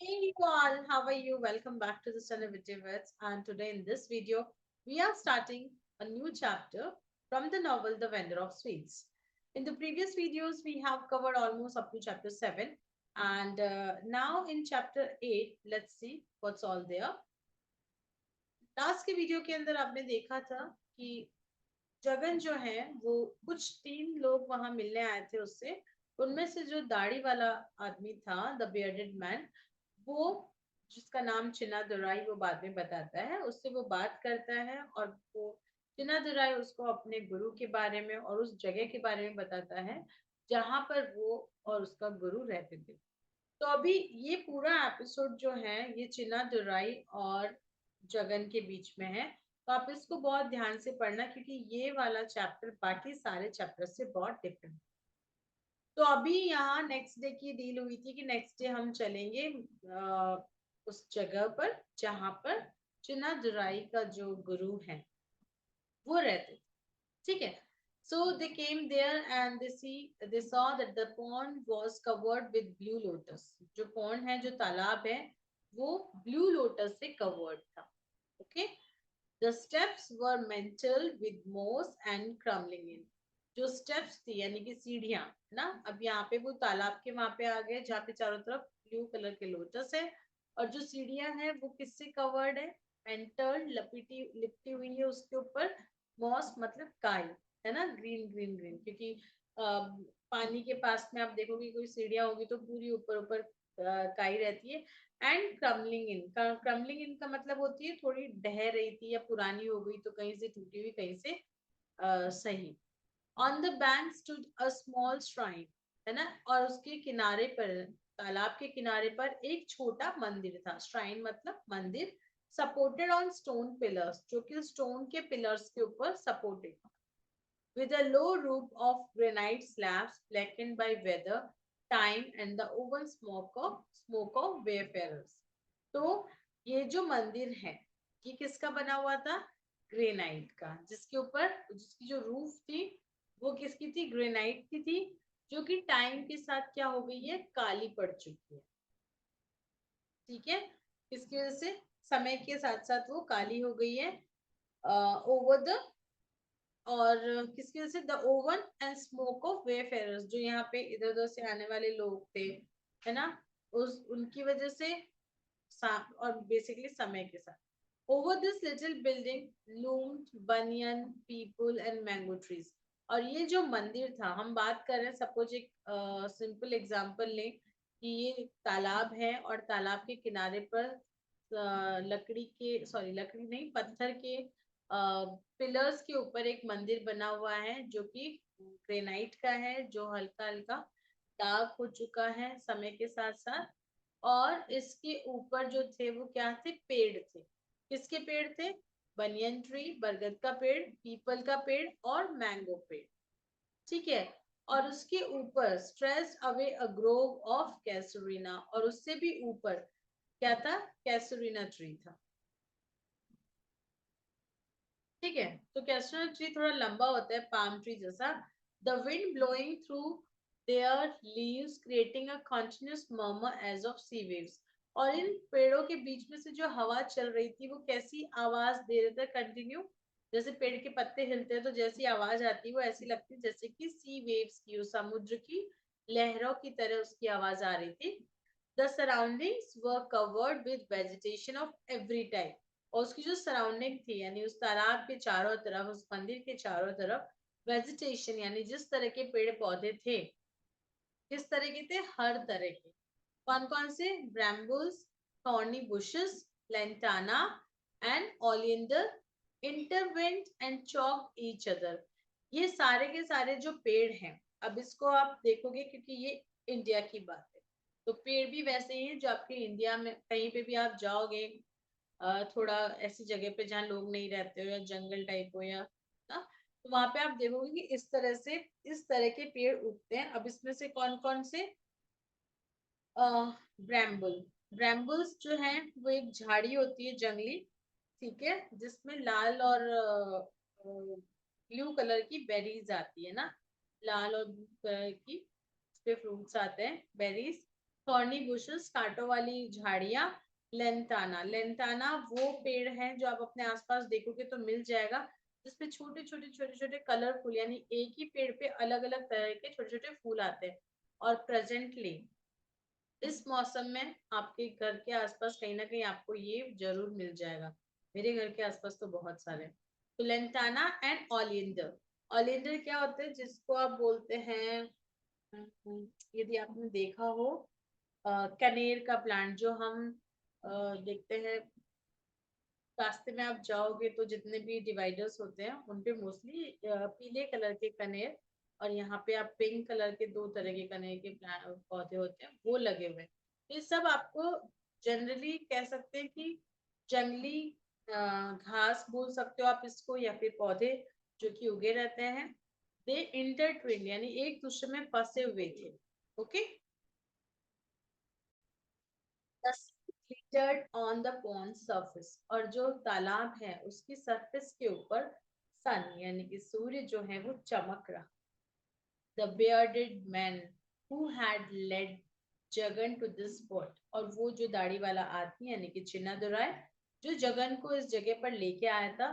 Hey you all, how are you? Welcome back to the Sustainability Words. And today in this video, we are starting a new chapter from the novel The Vendor of Sweets. In the previous videos, we have covered almost up to chapter 7. And now in chapter 8, let's see what's all there. Last के video के अंदर आपने देखा था कि जगन जो है वो कुछ 3 लोग वहां मिलने आए थे उससे। उनमें से जो दाढ़ी वाला आदमी था, द बियर्डेड मैन, वो जिसका नाम चिन्ना दुराई, वो बाद में बताता है, उससे वो बात करता है और वो चिन्ना दुराई उसको अपने गुरु के बारे में और उस जगह के बारे में बताता है जहां पर वो और उसका गुरु रहते थे। तो अभी ये पूरा एपिसोड जो है ये चिन्ना दुराई और जगन के बीच में है। तो आप इसको बहुत ध्यान से पढ़ना क्योंकि ये वाला चैप्टर बाकी सारे चैप्टर से बहुत डिफरेंट। तो अभी यहाँ नेक्स्ट डे की डील हुई थी कि नेक्स्ट डे हम चलेंगे उस जगह पर जहां पर चिन्ना दुराई का जो गुरु है वो रहते थे। ठीक है। So they came there and they saw that the pond was covered with blue lotus. जो pond है, जो तालाब है, वो blue lotus से covered था। Okay. The steps were mantled with moss and crumbling in. जो steps थी यानी कि सीढ़ियां ना, अब यहाँ पे वो तालाब के वहां पे आ गए जहाँ पे चारों तरफ ब्लू कलर के लोटस है। और जो सीढ़ियां हैं वो किससे कवर्ड है? एंटर्ड, लपटी लिपटी हुई है उसके ऊपर। मॉस मतलब काई, है ना, ग्रीन ग्रीन ग्रीन, क्योंकि पानी के पास में आप देखोगे कोई सीढ़ियां होगी तो पूरी ऊपर ऊपर काई रहती है। एंड क्रम्बलिंग इन, क्रम्बलिंग इन का मतलब होती है थोड़ी ढह रही थी या पुरानी हो गई, तो कहीं से टूटी हुई कहीं से सही। On the bank stood a small shrine, है ना, और उसके किनारे पर, तालाब के किनारे पर एक छोटा मंदिर था। श्राइन मतलब मंदिर। सपोर्टेड ऑन स्टोन पिलर्स, जो कि स्टोन के पिलर्स के ऊपर supported, with a low roof of granite slabs blackened by weather, time and the oven smoke of wayfarers. तो ये जो मंदिर है ये किसका बना हुआ था? ग्रेनाइट का, जिसके ऊपर जिसकी जो रूफ थी वो किसकी थी? ग्रेनाइट की थी, जो कि टाइम के साथ क्या हो गई है? काली पड़ चुकी है। ठीक है। इसकी वजह से समय के साथ साथ वो काली हो गई है। ओवर द, और किसकी वजह से? The oven and smoke of wayfarers, जो यहाँ पे इधर उधर से आने वाले लोग थे, है ना, उस उनकी वजह से, और बेसिकली समय के साथ। Over this little building loomed banyan peepal and mango trees. और ये जो मंदिर था, हम बात कर रहे हैं, सपोज एक सिंपल एग्जांपल लें कि ये तालाब है और तालाब के किनारे पर लकड़ी के, सॉरी लकड़ी नहीं, पत्थर के पिलर्स के ऊपर एक मंदिर बना हुआ है जो कि ग्रेनाइट का है, जो हल्का हल्का डार्क हो चुका है समय के साथ साथ। और इसके ऊपर जो थे वो क्या थे? पेड़ थे। किसके पेड़ थे? बनियन ट्री, बरगद का पेड़, पीपल का पेड़ और मैंगो पेड़। ठीक है। और उसके ऊपर stress away a grove of casuarina, और उससे भी ऊपर क्या था? कैसरीना ट्री था। ठीक है। तो कैस्टर ट्री थोड़ा लंबा होता है, पाम ट्री जैसा। The wind blowing through their leaves creating a continuous murmur as of sea waves. और इन पेड़ों के बीच में से जो हवा चल रही थी वो कैसी आवाज दे रहे थे? कंटिन्यू, जैसे पेड़ के पत्ते हिलते हैं तो जैसी आवाज आती है वो ऐसी लगती है जैसे कि सी वेव्स की, समुद्र की लहरों की तरह उसकी आवाज आ रही थी। The surroundings were covered with vegetation of every type. और उसकी जो सराउंडिंग थी यानी उस तालाब के चारों तरफ, उस मंदिर के चारों तरफ वेजिटेशन यानी जिस तरह के पेड़ पौधे थे, किस तरह के थे? हर तरह के। कौन कौन से? Brambles, thorny bushes, lantana and oleander intertwined and choke each other. ये सारे के सारे जो पेड़ हैं, अब इसको आप देखोगे क्योंकि ये इंडिया की बात है, तो पेड़ भी वैसे ही हैं जो आपके इंडिया में कहीं पे भी आप जाओगे, थोड़ा ऐसी जगह पे जहाँ लोग नहीं रहते हो या जंगल टाइप हो या ना, तो वहां पे आप देखोगे कि इस तरह से, इस तरह के पेड़ उगते हैं। अब इसमें से कौन कौन से? ब्रैम्बल, ब्रैम्बल्स जो है वो एक झाड़ी होती है जंगली, ठीक है, जिसमें लाल और ब्लू कलर की बेरीज आती है ना, लाल और ब्लू कलर की, उस पे फ्रूट्स आते हैं, बेरीज। थॉर्नी बुशेस, कांटों वाली झाड़ियां। लेंटाना, लेंटाना वो पेड़ है जो आप अपने आसपास देखोगे तो मिल जाएगा, जिसपे छोटे छोटे छोटे छोटे कलरफुल, यानी एक ही पेड़ पे अलग अलग तरह के छोटे छोटे फूल आते हैं। और प्रेजेंटली इस मौसम में आपके घर के आसपास कहीं ना कहीं आपको ये जरूर मिल जाएगा। मेरे घर के आसपास तो बहुत सारे। तो लेंटाना एंड ओलियंडर। ओलियंडर क्या होते हैं, जिसको आप बोलते हैं, यदि आपने देखा हो, कनेर का प्लांट जो हम देखते हैं, रास्ते में आप जाओगे तो जितने भी डिवाइडर्स होते हैं उनपे मोस्टली पीले कलर के कनेर, और यहाँ पे आप पिंक कलर के दो तरह के कनेर के पौधे होते हैं वो लगे हुए हैं। ये सब आपको जनरली कह सकते हैं कि जंगली घास बोल सकते हो आप इसको, या फिर पौधे जो कि उगे रहते हैं। दे इंटरट्विन, यानी एक दूसरे में फंसे हुए थे। Okay, glittered on the pond surface, और जो तालाब है उसकी सरफेस के ऊपर सन, यानी कि सूर्य जो है वो चमक रहा। The bearded man who had led Jagan to this spot, और वो जो दाढ़ी वाला आदमी यानी कि चिन्नादुराय जो जगन को इस जगह पर लेके आया था,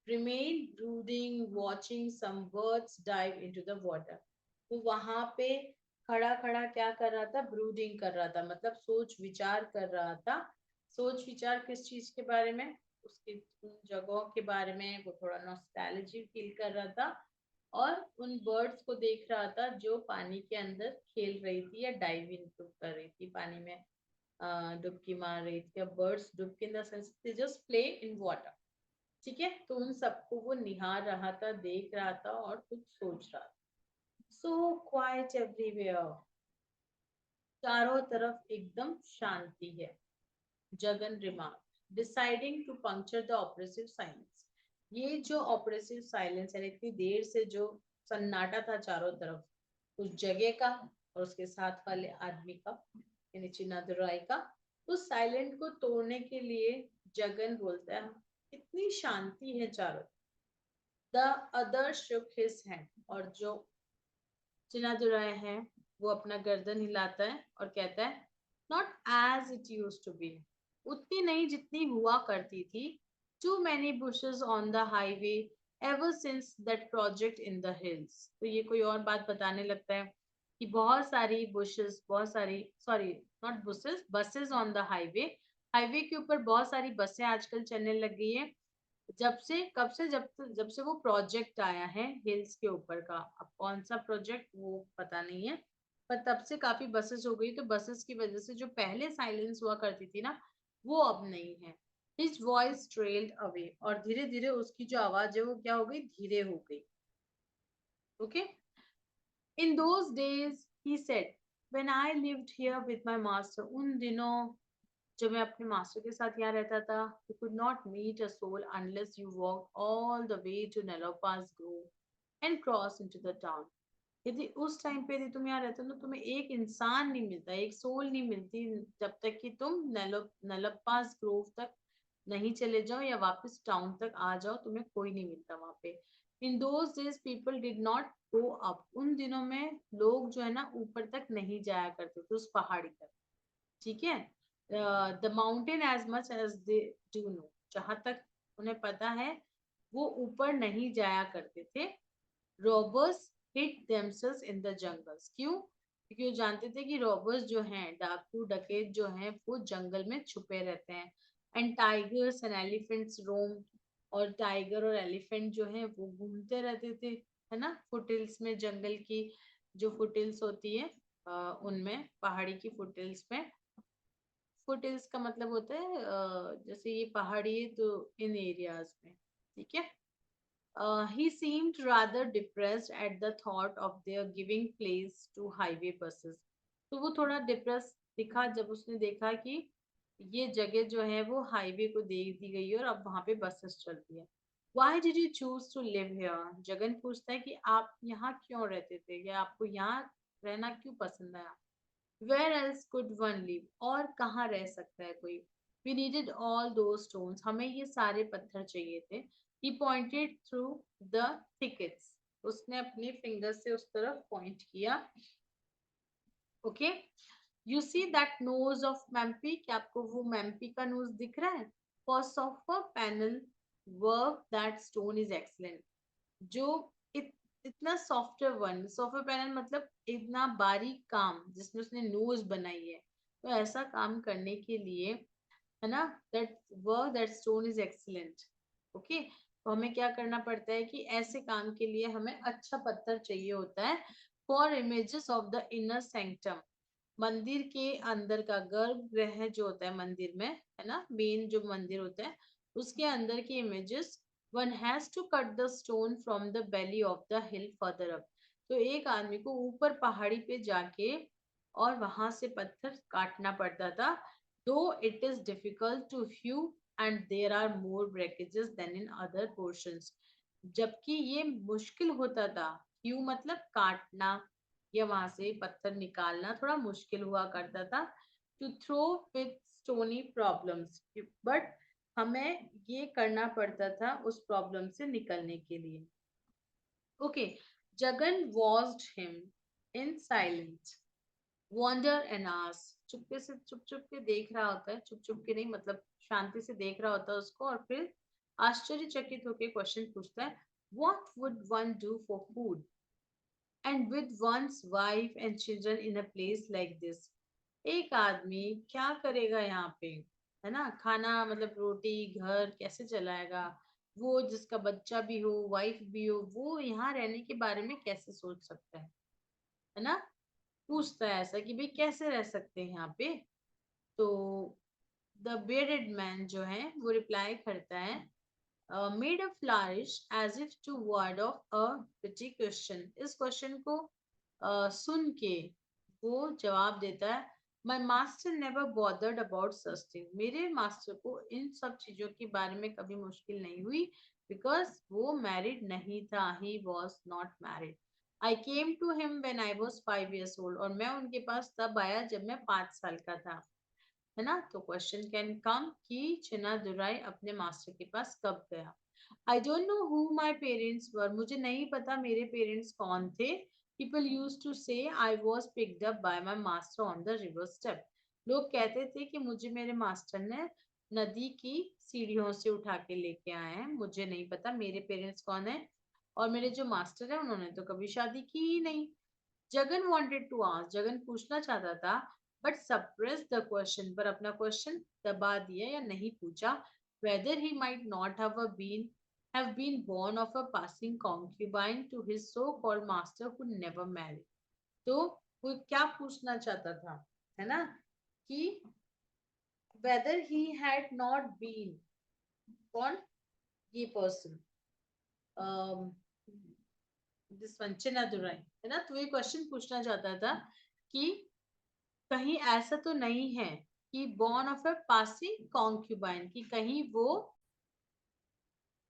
remained brooding watching some birds dive into the water। वो वहां पे खड़ा खड़ा क्या कर रहा था, ब्रूडिंग कर रहा था, मतलब सोच विचार कर रहा था। सोच विचार किस चीज के बारे में, उसकी उन जगहों के बारे में, वो थोड़ा नॉस्टैल्जी फील कर रहा था, और उन बर्ड्स को देख रहा था जो पानी के अंदर खेल रही थी या डाइव इन कर रही थी पानी में, डुबकी मार रही थी। अब बर्ड्स डुबकी in the sense they just play in water. ठीक है, तो उन सबको वो निहार रहा था, देख रहा था और कुछ सोच रहा था। सो क्वाइट एवरीवेयर, चारों तरफ एकदम शांति है। Jagan remark, deciding to puncture the oppressive silence. ये जो ऑपरेसिव साइलेंस है, इतनी देर से जो सन्नाटा था चारों तरफ उस जगह का और उसके साथ वाले आदमी का, यानी चिन्नादुराई का, उस साइलेंट को तोड़ने के लिए जगन बोलता है इतनी शांति है चारों। The other shook his hand, और जो चिन्नादुराय है वो अपना गर्दन हिलाता है और कहता है not as it used to be, उतनी नहीं जितनी हुआ करती थी। Too many bushes on the highway ever since that project in the hills. तो ये कोई और बात बताने लगता है कि बहुत सारी बुशेस, बहुत सारी, sorry not bushes, buses on the highway, highway के ऊपर बहुत सारी बसें आजकल चलने लग गई है। जब से कब से, जब से वो प्रोजेक्ट आया है हिल्स के ऊपर का, अब कौन सा प्रोजेक्ट वो पता नहीं है, पर तब से काफी बसेस हो गई। तो बसेस की वजह से जो पहले साइलेंस हुआ करती थी ना, वो अब नहीं है। हिज वॉइस ट्रेल्ड अवे, और धीरे धीरे उसकी जो आवाज है वो क्या हो गई, धीरे हो गई। Okay, in those days he said when I lived here with my master, उन दिनों जब मैं अपने मास्टर के साथ यहाँ रहता था, you could not meet a soul unless you walked all the way to Nelopa's Grove and cross into the town। यदि उस टाइम पे यदि तुम यहाँ रहते हो तो तुम्हें एक इंसान नहीं मिलता, एक सोल नहीं मिलती, जब तक कि तुम नेलोपास ग्रोव तक नहीं चले जाओ या वापस टाउन तक आ जाओ, तुम्हें कोई नहीं मिलता वहां पे। In those days people did not go up, उन दिनों में लोग जो है ना ऊपर तक नहीं जाया करते थे, उस पहाड़ी तक। ठीक है, the mountain as much as they do know, जहां तक उन्हें पता है वो ऊपर नहीं जाया करते थे। Robbers hid themselves in the jungles, क्यों? क्योंकि वो जानते थे कि रॉबर्स जो हैं, डाकू डकैत जो हैं, वो जंगल में छुपे रहते हैं। एंड टाइगर्स एंड एलिफेंट्स रोम, और टाइगर और एलिफेंट जो है वो घूमते रहते थे, है ना, फुटहिल्स में, जंगल की जो फुटहिल्स होती है उनमें, पहाड़ी की फुटहिल्स में। फुटहिल्स का मतलब होता है जैसे ये पहाड़ी है तो इन एरियाज में। ठीक है, he seemed rather depressed at the thought of their giving place to highway buses। तो वो थोड़ा डिप्रेस दिखा जब उसने देखा कि ये जगह जो है वो हाईवे को दे दी गई है और अब वहां पे बसेस चलती है। Why did you choose to live here? Jagan पूछता है कि आप यहाँ क्यों रहते थे, या आपको यहाँ रहना क्यों पसंद आया। Where else could one live? और कहाँ रह सकता है कोई। We needed all those stones, हमें ये सारे पत्थर चाहिए थे। He pointed through the thickets, उसने अपने फिंगर से उस तरफ पॉइंट किया। Okay, you see that nose of Mempi, क्या आपको वो मैम्पी का नोज दिख रहा है? For software panel work that stone is excellent. जो इत, इतना सॉफ्टवेयर पैनल मतलब इतना बारीक काम जिसमें उसने नोज बनाई है, तो ऐसा काम करने के लिए, है ना, that work that stone is excellent. Okay, तो हमें क्या करना पड़ता है कि ऐसे काम के लिए हमें अच्छा पत्थर चाहिए होता है। For images of the inner sanctum, मंदिर के अंदर का गर्भगृह जो होता है मंदिर में, है ना, मेन जो मंदिर होता है उसके अंदर की images, one has to cut the stone from the belly of the hill further up. तो एक आदमी को ऊपर पहाड़ी पे जाके और वहां से पत्थर काटना पड़ता था। Though it is difficult to hew and there are more breakages than in other portions, जबकि ये मुश्किल होता था। ह्यू मतलब काटना या वहां से पत्थर निकालना थोड़ा मुश्किल हुआ करता था। To throw with stony problems, but हमें ये करना पड़ता था उस प्रॉब्लम से निकलने के लिए। Okay, Jagan watched him in silence wonder and awe, चुपके से चुप चुप के देख रहा होता है, चुप चुप के नहीं मतलब शांति से देख रहा होता है उसको, और फिर आश्चर्यचकित होकर क्वेश्चन पूछता है, what would one do for food and with one's wife and children in a place like this. एक आदमी क्या करेगा यहाँ पे, है ना, खाना मतलब रोटी घर कैसे चलाएगा, वो जिसका बच्चा भी हो वाइफ भी हो, वो यहाँ रहने के बारे में कैसे सोच सकता है ना, पूछता है ऐसा कि भाई कैसे रह सकते हैं यहाँ पे। तो द bearded मैन जो है वो रिप्लाई करता है, made a flourish as if to ward off a petty question. इस क्वेश्चन को सुन के वो जवाब देता है, my master never bothered about such thing, मेरे मास्टर को इन सब चीजों के बारे में कभी मुश्किल नहीं हुई, बिकॉज वो मैरिड नहीं था, he was not married. I came to him when I was 5 years old, और मैं उनके पास तब आया जब मैं 5 साल का था, है ना। तो क्वेश्चन कैन कम कि चिना दुराई अपने मास्टर के पास कब गया। I don't know who my parents were, मुझे नहीं पता मेरे पेरेंट्स कौन थे। पीपल यूज टू से I was picked up by my master on the river step, लोग कहते थे कि मुझे मेरे मास्टर ने नदी की सीढ़ियों से उठा के लेके आए हैं। मुझे नहीं पता मेरे पेरेंट्स कौन है, और मेरे जो मास्टर है उन्होंने तो कभी शादी की ही नहीं। Jagan wanted to ask, Jagan पूछना चाहता था, बट सप्रेस द क्वेश्चन, पर अपना क्वेश्चन दबा दिया या नहीं पूछा। Whether he might not have been born of a passing concubine to his so called master who never married। तो वो क्या पूछना चाहता था, है ना, कि whether he had not been, कौन, ये पर्सन, दिस वंचना दुराई, है ना। तो ये क्वेश्चन पूछना चाहता था कि कहीं ऐसा तो नहीं है कि बॉर्न ऑफ अ पासिंग कॉन्क्यूबाइन, कि कहीं वो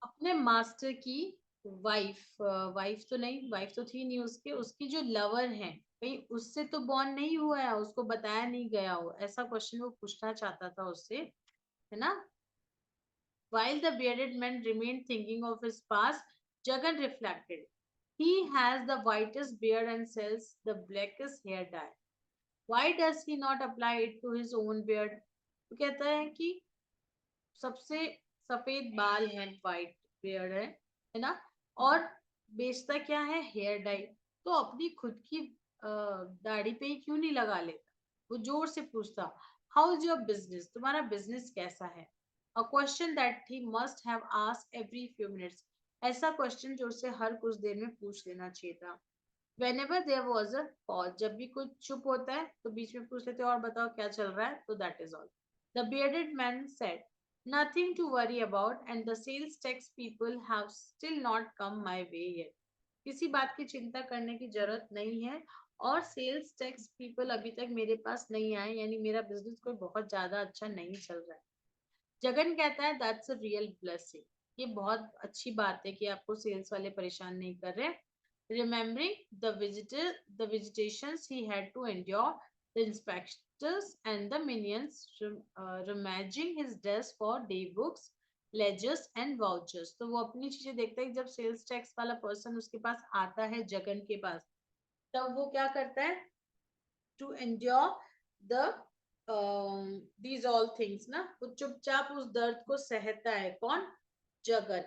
अपने मास्टर की वाइफ, वाइफ तो नहीं, वाइफ तो थी नहीं उसके, उसकी जो लवर है कहीं उससे तो बॉर्न नहीं हुआ है, उसको बताया नहीं गया हो, ऐसा क्वेश्चन वो पूछना चाहता था उससे, है ना। While the bearded man remained thinking of his past, Jagan reflected. He has the whitest beard and sells the blackest hair dye. Why does he not apply it to his own beard? तो कहता है कि सबसे सफेद बाल है, white beard है ना, और बेचता क्या है, हेयर डाई, तो अपनी खुद की दाढ़ी पे ही क्यों नहीं लगा लेता। वो जोर से पूछता, हाउ इज योर बिजनेस, तुम्हारा बिजनेस कैसा है। A question that he must have asked every few minutes, ऐसा क्वेश्चन जो उसे हर कुछ देर में पूछ लेना चाहिए था। whenever there was a pause, जब भी कुछ चुप होता है तो बीच में पूछ लेते हैं और बताओ क्या चल रहा है, तो that is all। The bearded man said, nothing to worry about, and the sales tax people have still not come my way yet। किसी बात की चिंता करने की जरूरत नहीं है, और सेल्स टैक्स पीपल अभी तक मेरे पास नहीं आए, यानी मेरा बिजनेस कोई बहुत ज्यादा अच्छा नहीं चल रहा है। जगन कहता है दैट्स अ रियल ब्लेसिंग, ये बहुत अच्छी बात है कि आपको सेल्स वाले परेशान नहीं कर रहे। Remembering the visitations he had to endure, the inspectors and the minions rummaging his desk for day books, ledgers and vouchers। तो वो अपनी चीजें देखता है कि जब सेल्स टैक्स वाला पर्सन उसके पास आता है जगन के पास, तब वो क्या करता है, to endure the these all things ना, वो चुपचाप उस दर्द को सहता है। कौन? जगन।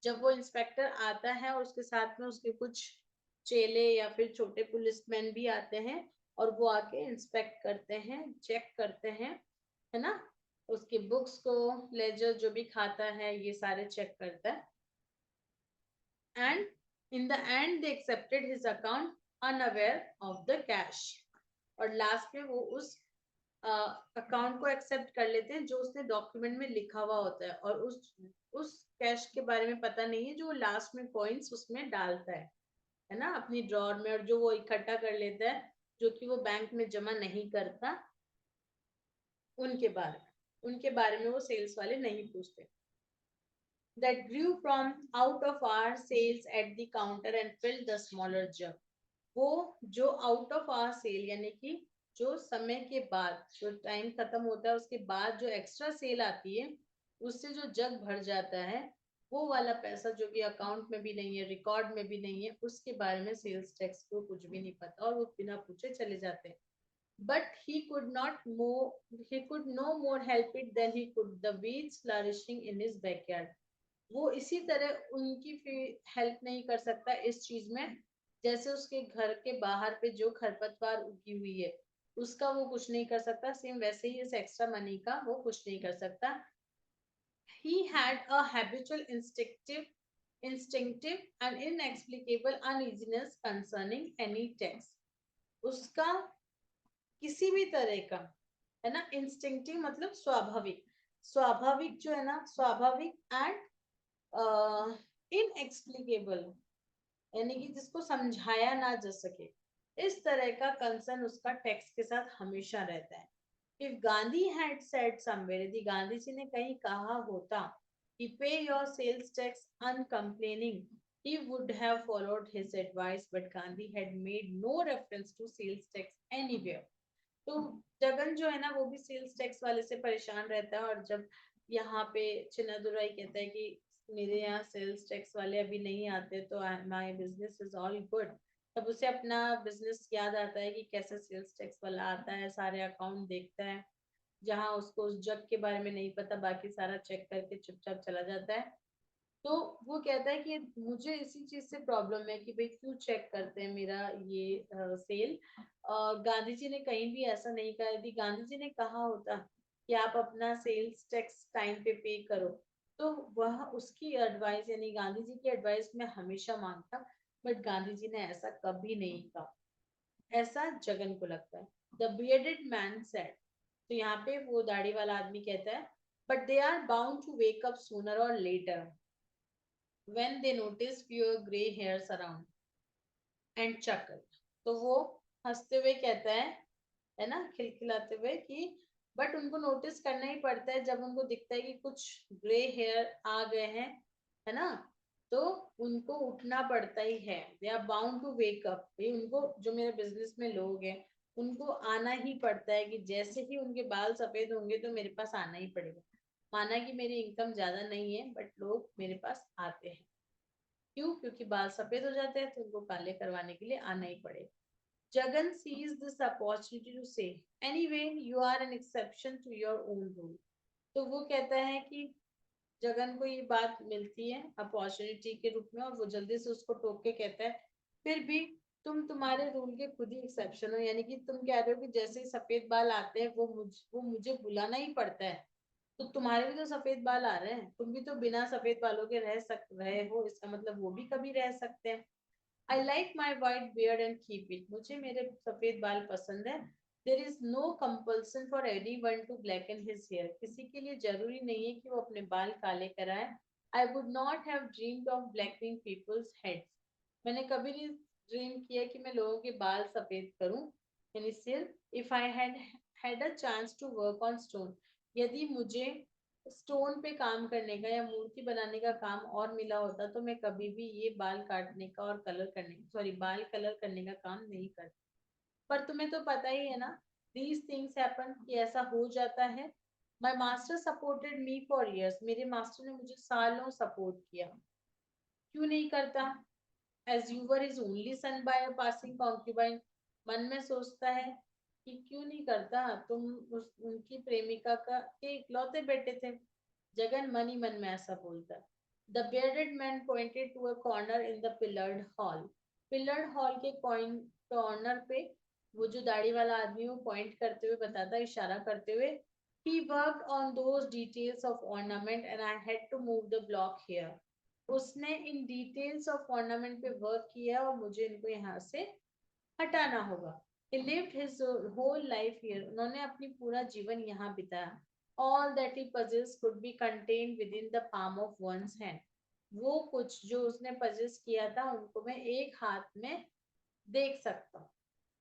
जब वो इंस्पेक्टर आता है और उसके साथ में उसके कुछ चेले या फिर छोटे पुलिसमैन भी आते हैं और वो आके इंस्पेक्ट करते हैं, चेक करते हैं, है ना, उसकी बुक्स को, लेजर जो भी खाता है ये सारे चेक करता है। And in the and they accepted his account unaware of the cash. और लास्ट में वो उस अकाउंट को एक्सेप्ट कर लेते हैं जो उसने डॉक्यूमेंट में लिखा हुआ होता है, और उस कैश के बारे में पता नहीं है जो लास्ट में कॉइन्स उसमें डालता है ना, अपनी ड्रॉर में, और जो वो इकट्ठा कर लेता है जो कि वो बैंक में जमा नहीं करता, उनके बारे में वो सेल्स वाले नहीं पूछते। That grew from out of our sales at the counter and filled the smaller jug. वो जो आउट ऑफ आवर सेल यानी कि जो समय के बाद, जो टाइम खत्म होता है उसके बाद जो एक्स्ट्रा सेल आती है, उससे जो जग भर जाता है, वो वाला पैसा जो कि अकाउंट में भी नहीं है, रिकॉर्ड में भी नहीं है, उसके बारे में सेल्स टैक्स को कुछ भी नहीं पता और वो बिना पूछे चले जाते हैं। But he could no more help it than he could the weeds flourishing in his backyard. वो इसी तरह उनकी हेल्प नहीं कर सकता इस चीज में, जैसे उसके घर के बाहर पे जो खरपतवार उगी हुई है उसका वो कुछ नहीं कर सकता, सेम वैसे ही इस एक्स्ट्रा मनी का वो कुछ नहीं कर सकता। He had a habitual instinctive and inexplicable uneasiness concerning any tax. उसका किसी भी तरह का, है ना, इंस्टिंक्टिव मतलब स्वाभाविक, स्वाभाविक जो है ना, स्वाभाविक एंड इनएक्सप्लिकेबल यानी कि जिसको समझाया ना जा सके, इस तरह का कंसर्न उसका टैक्स के साथ हमेशा रहता है। If Gandhi had said somewhere, यदि गांधी जी ने कहीं कहा होता कि pay your sales tax uncomplaining, he would have followed his advice, but Gandhi had made no reference to sales tax anywhere. तो जगन जो है ना वो भी सेल्स टैक्स वाले से परेशान रहता है, और जब यहाँ पे चिन्नादुराई कहता है कि मेरे यहाँ सेल्स टैक्स वाले अभी नहीं आते तो my business is all good, तब उसे अपना बिजनेस याद आता है कि कैसे सेल्स टैक्स वाला आता है, सारे अकाउंट देखता है, जहाँ उसको उस जग के बारे में नहीं पता बाकी सारा चेक करके चुपचाप चला जाता है। तो वो कहता है कि मुझे इसी चीज से प्रॉब्लम है कि भाई क्यों चेक करते हैं मेरा ये सेल। गांधी जी ने कहीं भी ऐसा नहीं कहा। यदि गांधी जी ने कहा होता कि आप अपना सेल्स टैक्स टाइम पे पे करो, तो वह उसकी एडवाइस यानी गांधी जी की एडवाइस में हमेशा मानता, बट गांधी जी ने ऐसा कभी नहीं कहा, ऐसा जगन को लगता है। द बियर्डेड मैन सेड, तो यहाँ पे वो दाढ़ी वाला आदमी कहता है, but they are bound to wake up sooner और later when they notice fewer gray hairs around and chuckle। तो वो हंसते हुए कहता है ना, खिलखिलाते हुए कि बट उनको नोटिस करना ही पड़ता है जब उनको दिखता है कि कुछ ग्रे हेयर आ गए हैं, है ना, तो उनको उठना पड़ता ही है। They are bound to wake up, उनको जो मेरे बिजनेस में लोग हैं उनको आना ही पड़ता है कि जैसे ही उनके बाल सफेद होंगे तो मेरे पास आना ही पड़ेगा। माना कि मेरी इनकम ज्यादा नहीं है बट लोग मेरे पास आते हैं। क्यों? क्योंकि बाल सफेद हो जाते हैं तो उनको काले करवाने के लिए आना ही पड़ेगा। Jagan sees this opportunity to say, anyway, you are an exception to your own rule। तो वो कहता है कि जगन को ये बात मिलती है अपॉर्चुनिटी के रूप में, और वो जल्दी से उसको टोक के कहता है, फिर भी तुम तुम्हारे रूल के खुद ही एक्सेप्शन हो, यानी कि तुम कह रहे हो कि जैसे ही सफेद बाल आते हैं वो मुझे बुलाना ही पड़ता है, तो तुम्हारे भी तो सफेद बाल आ रहे हैं, तुम भी तो बिना सफेद बालों के रहे हो, इसका मतलब वो भी कभी रह सकते हैं। I like my white beard and keep it। मुझे मेरे सफेद बाल पसंद है। There is no compulsion for anyone to blacken his hair। किसी के लिए जरूरी नहीं है कि वो अपने बाल काले कराए। I would not have dreamed of blackening people's heads। मैंने कभी नहीं ड्रीम किया कि मैं लोगों के बाल सफेद करूं, यानी सिर्फ if I had a chance to work on stone। यदि मुझे स्टोन पे काम करने का या मूर्ति बनाने का काम और मिला होता तो मैं कभी भी ये बाल काटने का और कलर करने बाल कलर करने का काम नहीं करती। पर तुम्हें तो पता ही है ना, दीज थिंग्स हैपन, कि ऐसा हो जाता है। My master supported me for years. मेरे मास्टर ने मुझे सालों सपोर्ट किया। क्यों नहीं करता? As you were his only son by a passing concubine. मन में सोचता है कि क्यों नहीं करता, तुम उनकी प्रेमिका का के इकलौते बेटे थे। जगन मन ही मन में ऐसा बोलता है। The bearded man pointed to a corner in the pillared hall. Pillared hall के कॉर्नर पे वो जो दाढ़ी वाला आदमी वो पॉइंट करते हुए बताता है, इशारा करते हुए, he worked on those details of ornament and I had to move the block here. उसने इन डिटेल्स ऑफ ऑर्नामेंट पे वर्क किया और मुझे इनको यहाँ से हटाना होगा। He lived his whole life here. उन्होंने अपनी पूरा जीवन यहाँ बिताया। All that he possessed could be contained within the palm of one's hand. वो कुछ जो उसने possess किया था उनको मैं एक हाथ में देख सकता हूँ।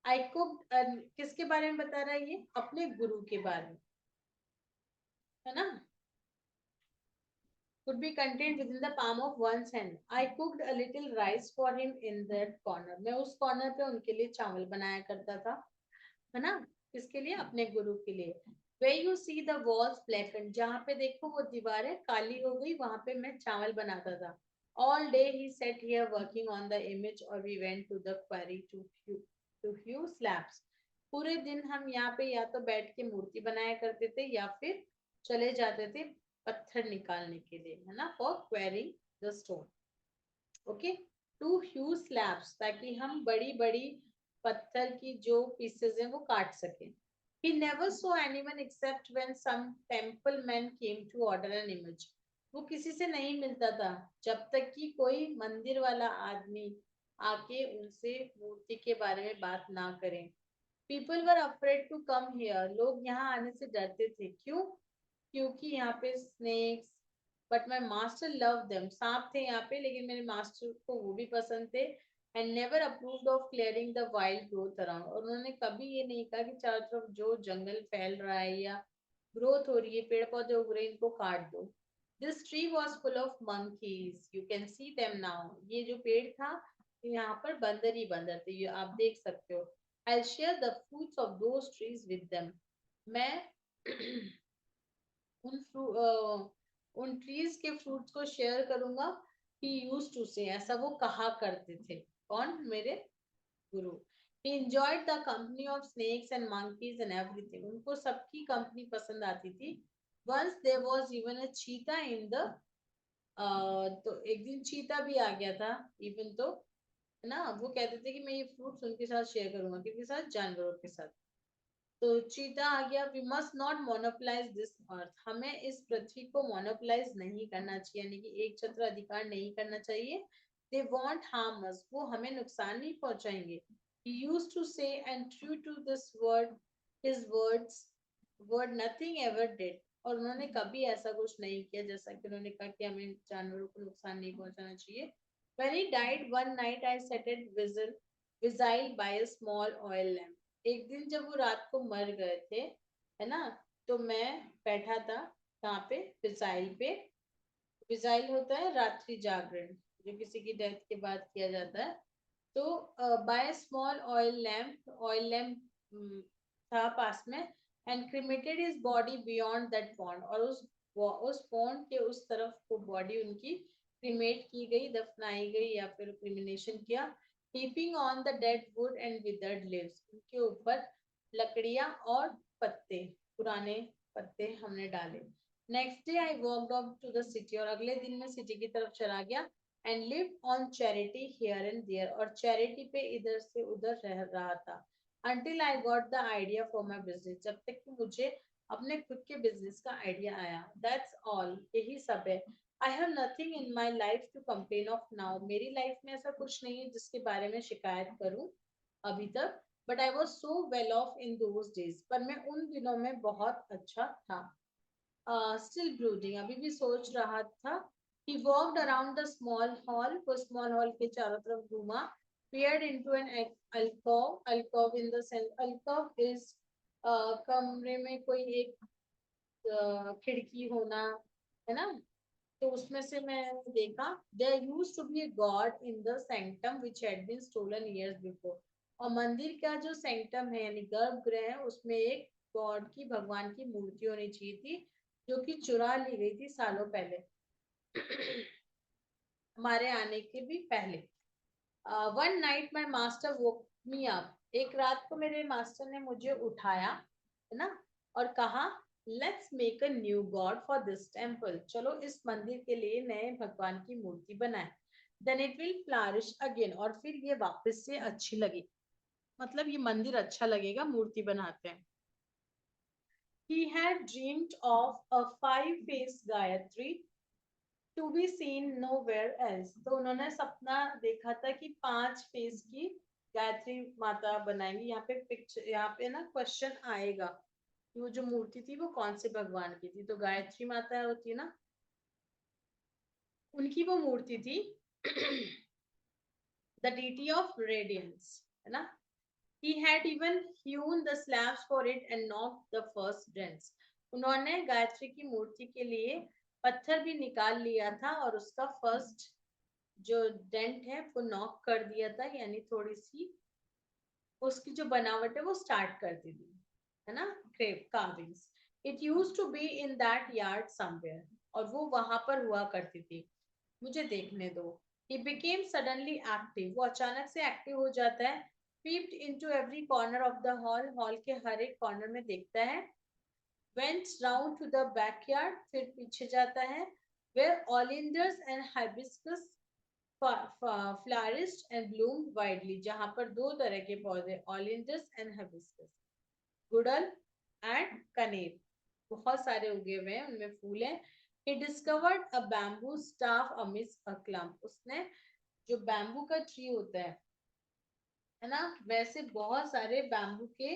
I cooked, किसके बारे में बता रहा है ये? अपने गुरु के बारे में, है ना? Could be contained within the palm of one's hand. I cooked a little rice for him in that corner. मैं उस कॉर्नर पे उनके लिए चावल बनाया करता था, है ना? किसके लिए? अपने गुरु के लिए। Where you see the walls blackened, जहाँ पे देखो वो दीवारें काली हो गई, वहां पे मैं चावल बनाता था। All day he sat here working on the image, or we went to the quarry to hew slabs. पूरे दिन हम यहाँ पे या तो बैठ के मूर्ति बनाया करते थे या फिर चले जाते थे पत्थर निकालने के लिए, है ना, for quarrying the stone. Okay, to hew slabs, ताकि हम बड़ी बड़ी पत्थर की जो पीसेस हैं वो काट सकें। He never saw anyone except when some temple man came to order an image. वो किसी से नहीं मिलता था जब तक कि कोई मंदिर वाला आदमी आके उनसे मूर्ति के बारे में बात ना करे। People were afraid to come here. लोग यहाँ आने से डरते थे। क्यों? क्योंकि यहाँ पे snakes, but my master love them, सांप थे यहाँ पे लेकिन मेरे मास्टर को वो भी पसंद थे। And never approved of clearing the wild growth around, और उन्होंने कभी ये नहीं कहा कि चारों तरफ जो जंगल फैल रहा है या ग्रोथ हो रही है, पेड़ पौधे उग रहे हैं, इनको काट दो। This tree was full of monkeys, you can see them now. ये जो पेड़ था यहाँ पर बंदर ही बंदर थे, ये आप देख सकते हो। I'll share the fruits of those trees with them. मैं उन ट्रीज के फ्रूट्स को शेयर करूंगा। He used to say, ऐसा वो कहा करते थे। कौन? मेरे गुरु। He enjoyed the company of snakes and monkeys and everything. उनको सबकी कंपनी पसंद आती थी। Once there was even a cheetah in the तो एक दिन चीता भी आ गया था। इवन तो, है ना, वो कहते थे कि मैं ये फ्रूट्स उनके साथ शेयर करूंगा, किसके साथ? जानवरों के साथ। तो चीता आ गया। We must not monopolize this earth, हमें इस पृथ्वी को मोनोपोलाइज नहीं करना चाहिए, यानी कि एक छत्र अधिकार नहीं करना चाहिए। दे वॉन्ट हार्म अस, वो हमें नुकसान नहीं पहुंचाएंगे। He used to say, and true to this word, his word nothing ever did, और उन्होंने कभी ऐसा कुछ नहीं किया जैसा कि उन्होंने कहा कि हमें जानवरों को नुकसान नहीं पहुंचाना चाहिए। When he died one night, I sat at Vizile by a small oil lamp. एक दिन जब वो रात को मर गए थे, है ना, तो मैं बैठा था कहाँ पे? विजाइल पे। विजाइल होता है रात्रि जागरण, जो किसी की डेथ के बाद किया जाता है। तो बाय स्मॉल ऑयल लैम्प था पास में। And cremated his body beyond that pond, और उस पॉन्ड के उस तरफ को बॉडी उनकी क्रिमेट की गई, दफनाई गई या फिर क्रिमिनेशन किया। Heaping on the dead wood and withered leaves, उनके ऊपर लकड़ियां और पत्ते, पुराने पत्ते हमने डाले। Next day I walked up to the city, और अगले दिन मैं सिटी की तरफ चला गया। And live on charity here and there, और चैरिटी पे इधर से उधर रह रहा था। until I got the idea for my business, जब तक कि मुझे अपने खुद के बिजनेस का आइडिया आया। That's all, यही सब है। I have nothing in my life to complain of now, मेरी लाइफ में ऐसा कुछ नहीं है जिसके बारे में शिकायत करूं अभी तक। But I was so well off in those days, पर मैं उन दिनों में बहुत अच्छा था। Still brooding, अभी भी सोच रहा था। He walked around the small hall, वो small hall के चारों तरफ घूमा। Peered into an alcove in the center. Alcove is कमरे में कोई एक खिड़की होना, है ना, तो उसमें से मैं देखा। There used to be a god in the sanctum which had been stolen years before. और मंदिर का जो सैंक्टम है यानी गर्भगृह है, उसमें एक गॉड की, भगवान की मूर्ति होनी चाहिए थी, जो कि चुरा ली गई थी सालों पहले, हमारे आने के भी पहले। One night my master woke me up. एक रात को मेरे मास्टर ने मुझे उठाया, है ना, और कहा, let's make a new God for this temple, चलो इस मंदिर के लिए नए भगवान की मूर्ति बनाए, then it will flourish again, और फिर ये वापस से अच्छी लगी, मतलब ये मंदिर अच्छा लगेगा, मूर्ति बनाते हैं। He had dreamed of a five-faced Gayatri to be seen nowhere else. तो उन्होंने सपना देखा था कि 5 फेस की गायत्री माता बनाएंगी। यहाँ पे पिक्चर, यहाँ पे ना क्वेश्चन आएगा कि वो जो मूर्ति थी वो कौन से भगवान की थी। तो गायत्री माता होती है ना, उनकी वो मूर्ति थी। द deity ऑफ रेडियंस, है ना। He had even hewn the slabs for it and knocked the first dents. उन्होंने गायत्री की मूर्ति के लिए पत्थर भी निकाल लिया था और उसका फर्स्ट जो डेंट है वो नॉक कर दिया था, यानी थोड़ी सी उसकी जो बनावट है वो स्टार्ट कर दी थी, है ना, crepe carvings. It used to be in that yard somewhere, और वो वहां पर हुआ करती थी, मुझे देखने दो। He became suddenly active, वो अचानक से एक्टिव हो जाता है। Peeped into every corner of the hall, hall के हर एक कॉर्नर में देखता है। Went round to the backyard, फिर पीछे जाता है, where oleanders and hibiscus flourished and bloomed widely, जहां पर दो तरह के पौधे, oleanders and hibiscus, गुड़हल एंड कनेर, बहुत सारे उगे हुए हैं, उनमें फूल है। He discovered a bamboo staff amidst a clump. उसने जो बैम्बू का ट्री होता है ना, वैसे बहुत सारे बैम्बू के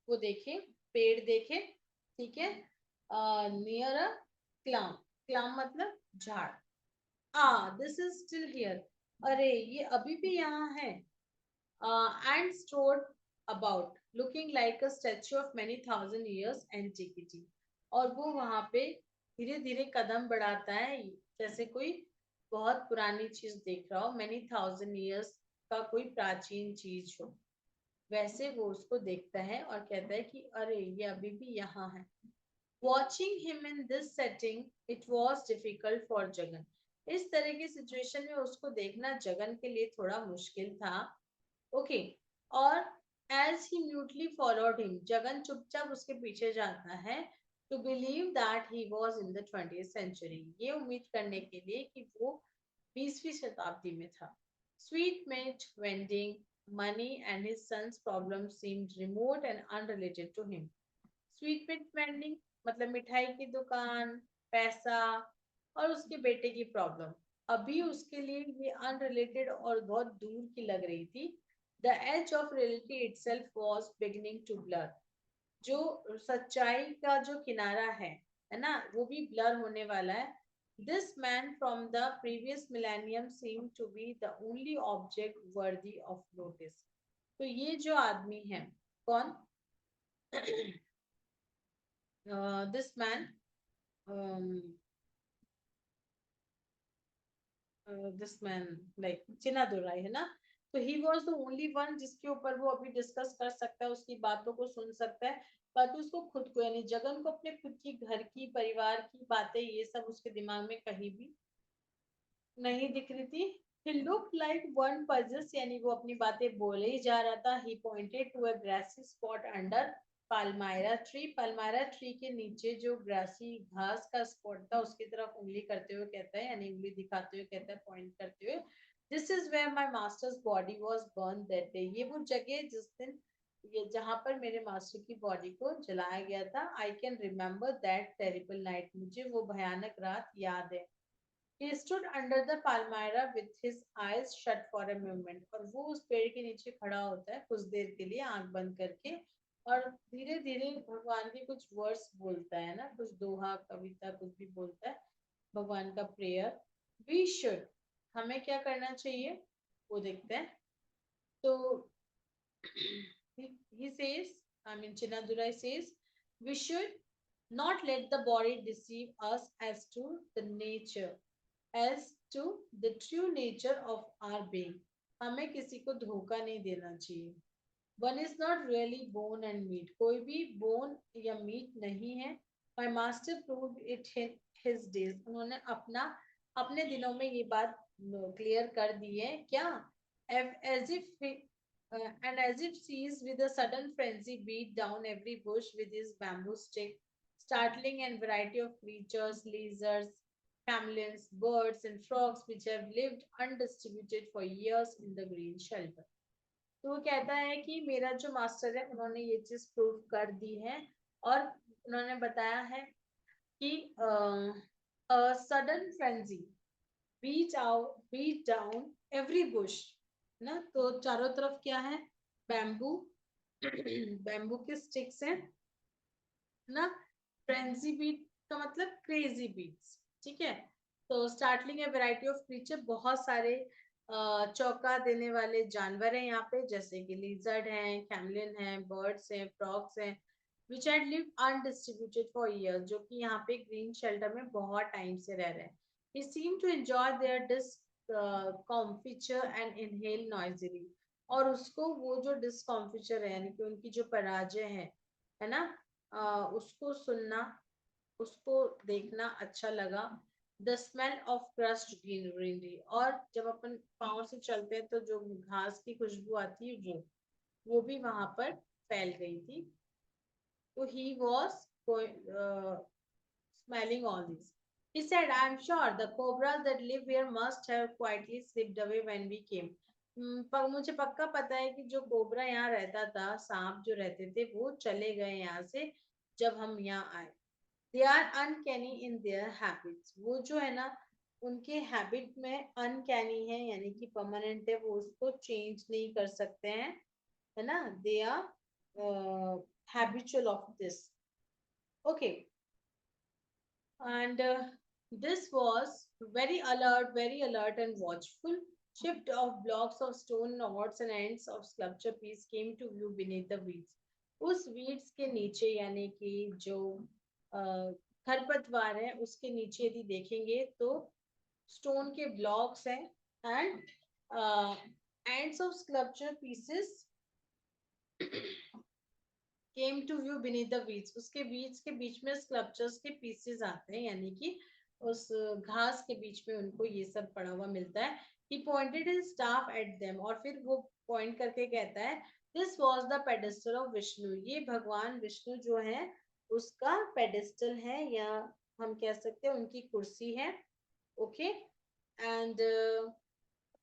वो देखे, पेड़ देखे, ठीक है, नियर अ क्लाम, क्लाम मतलब झाड़। दिस इज स्टिल हियर, अरे ये अभी भी यहाँ है। And stored about, looking like a statue of many thousand years antiquity. और वो वहां पे धीरे धीरे कदम बढ़ाता है, जैसे कोई बहुत पुरानी चीज देख रहा हो, many thousand years का कोई प्राचीन चीज हो, वैसे वो उसको देखता है और कहता है कि अरे ये अभी भी यहाँ है। Watching him in this setting, it was difficult for Jagan. इस तरह की सिचुएशन में उसको देखना जगन के लिए थोड़ा मुश्किल था। ओके, और as he mutely followed him, Jagan चुपचाप उसके पीछे जाता है, to believe that he was in the 20th century, ये उम्मीद करने के लिए कि वो 20वीं शताब्दी में था। Sweetmeat vending, Mani and his sons problem seemed remote and unrelated to him. Sweetmeat vending मतलब मिठाई की दुकान, पैसा और उसके बेटे की प्रॉब्लम अभी उसके लिए ये अनरिलेटेड और बहुत दूर की लग रही थी। The edge of reality itself was beginning to blur. जो सच्चाई का जो किनारा है ना, वो भी ब्लर होने वाला है। This man from the previous millennium seemed to be the only object worthy of notice. तो ये जो आदमी है, कौन? This man, um, this man like Chinnadurai, है ना। तो he was the only one जिसके ऊपर वो अभी डिस्कस कर सकता है, उसकी बातों को सुन सकता है, बाकी उसको खुद को यानी जगन को अपने खुद की घर की परिवार की बातें ये सब उसके दिमाग में कहीं भी नहीं दिख रही थी। He looked like one possessed, यानी वो अपनी बातें बोले ही जा रहा था। He pointed to a grassy spot under palmyra tree. palmyra tree के नीचे जो ग्रासी घास का स्पॉट था उसकी तरफ उंगली करते हुए कहता है, यानी उंगली दिखाते हुए कहता है, पॉइंट करते हुए, This is where my master's body was burned that day. ये वो जगह जिस दिन ये जहां पर मेरे मास्टर की बॉडी को जलाया गया था। I can remember that terrible night. मुझे वो भयानक रात याद है। He stood under the palmyra with his eyes shut for a moment. और वो उस पेड़ के नीचे खड़ा होता है कुछ देर के लिए आंख बंद करके, और धीरे धीरे भगवान के कुछ वर्ड्स बोलता है ना, कुछ दोहा कविता कुछ भी बोलता है, भगवान का प्रेयर। वी शुड, हमें क्या करना चाहिए वो देखते हैं। तो he says, I mean Chinadurai says, we should not let the body deceive us as to the nature, as to the true nature of our being. हमें किसी को धोखा नहीं देना चाहिए। One is not really bone and meat. कोई भी bone या meat नहीं है। My master proved it in his days. उन्होंने अपने दिनों में ये बात क्लियर कर दी है क्या? As if And as if seized with a sudden frenzy, beat down every bush with his bamboo stick, startling a variety of creatures, lizards, chameleons, birds, and frogs which have lived undistributed for years in the green shelter. तो वो कहता है कि मेरा जो master है उन्होंने ये चीज प्रूव कर दी है और उन्होंने बताया है कि sudden frenzy beat down every bush ना, तो चारों तरफ क्या है, बैम्बू बैम्बू के स्टिक्स हैं ना। फ्रेंजी बीट का मतलब क्रेजी बीट्स, ठीक है। तो startling A variety of creature, बहुत सारे चौंका देने वाले जानवर हैं यहाँ पे, जैसे कि लिजर्ड हैं, कैमलिन हैं, बर्ड्स हैं, फ्रॉग्स हैं, which had lived undistributed for years, जो कि यहाँ पे ग्रीन शेल्टर में बहुत टाइम से रह रहे हैं। He seemed to enjoy their discomfiture and inhale noisily. और उसको वो जो डिस्कॉम्फिचर है यानी कि उनकी जो पराजय है ना, उसको सुनना, उसको देखना अच्छा लगा। The smell of crust greenery, और जब अपन पाँव से चलते हैं तो जो घास की खुशबू आती है वो भी वहां पर फैल गई थी। तो he was smelling all these. He said, I am sure the cobras that live here must have quietly slipped away when we came. पर मुझे पक्का पता है कि जो कोबरा यहाँ रहता था, सांप जो रहते थे, वो चले गए यहाँ से जब हम यहाँ आए। They are uncanny in their habits. वो जो है ना, उनके हैबिट में अनकैनी है, यानी कि परमानेंट है, वो उसको चेंज नहीं कर सकते हैं, है ना। They are habitual of this. Okay. And this was very alert and watchful. Shift of blocks of stone, odds and ends of sculpture piece came to view beneath the weeds. उस weeds के नीचे, यानी कि जो खरपतवार है उसके नीचे यदि देखेंगे तो स्टोन के ब्लॉक्स हैं and ends of sculpture pieces came to view beneath the weeds. उसके weeds के बीच में sculptures के pieces आते हैं, यानी कि उस घास के बीच में उनको ये सब पड़ा हुआ मिलता है। He pointed his staff at them, और फिर वो point करके कहता है, This was the pedestal of Vishnu. ये भगवान विष्णु जो है उसका pedestal है, या हम कह सकते हैं उनकी कुर्सी है। Okay, and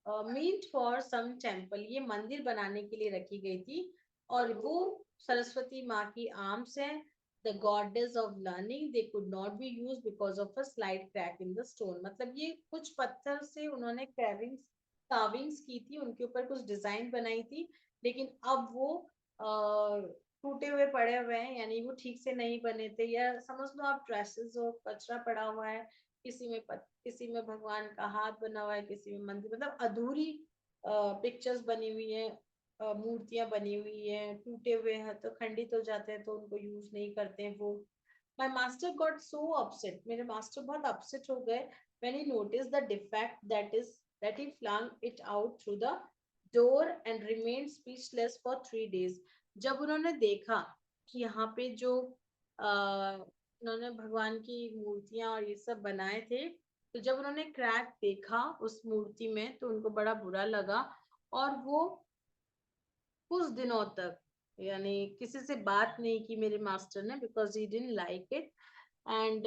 meet for some temple, ये मंदिर बनाने के लिए रखी गई थी, और वो सरस्वती माँ की आर्म्स है। The goddess of learning, they could not be use because of a slide crack in the stone. मतलब ये कुछ पत्थर से उन्होंने कार्विंग्स की थी, उनके ऊपर कुछ डिजाइन बनाई थी, लेकिन अब वो टूटे हुए पड़े हुए हैं, यानी वो ठीक से नहीं बने थे, या समझ लो आप ड्रेसेस हो, कचरा पड़ा हुआ है, किसी में भगवान का हाथ बना हुआ है, किसी में मंदिर, मतलब अधूरी पिक्चर्स बनी हुई है, मूर्तियां बनी हुई है, टूटे हुए हैं तो खंडित हो जाते हैं, तो उनको यूज नहीं करते हैं वो। My master got so upset, मेरे मास्टर बहुत अपसेट हो गए when he noticed the defect, that he flung it out through the door and remained speechless for 3 days. जब उन्होंने देखा कि यहाँ पे जो उन्होंने भगवान की मूर्तियां और ये सब बनाए थे, तो जब उन्होंने क्रैक देखा उस मूर्ति में तो उनको बड़ा बुरा लगा, और वो कुछ दिनों तक यानी किसी से बात नहीं की मेरे मास्टर ने, because he didn't like it, and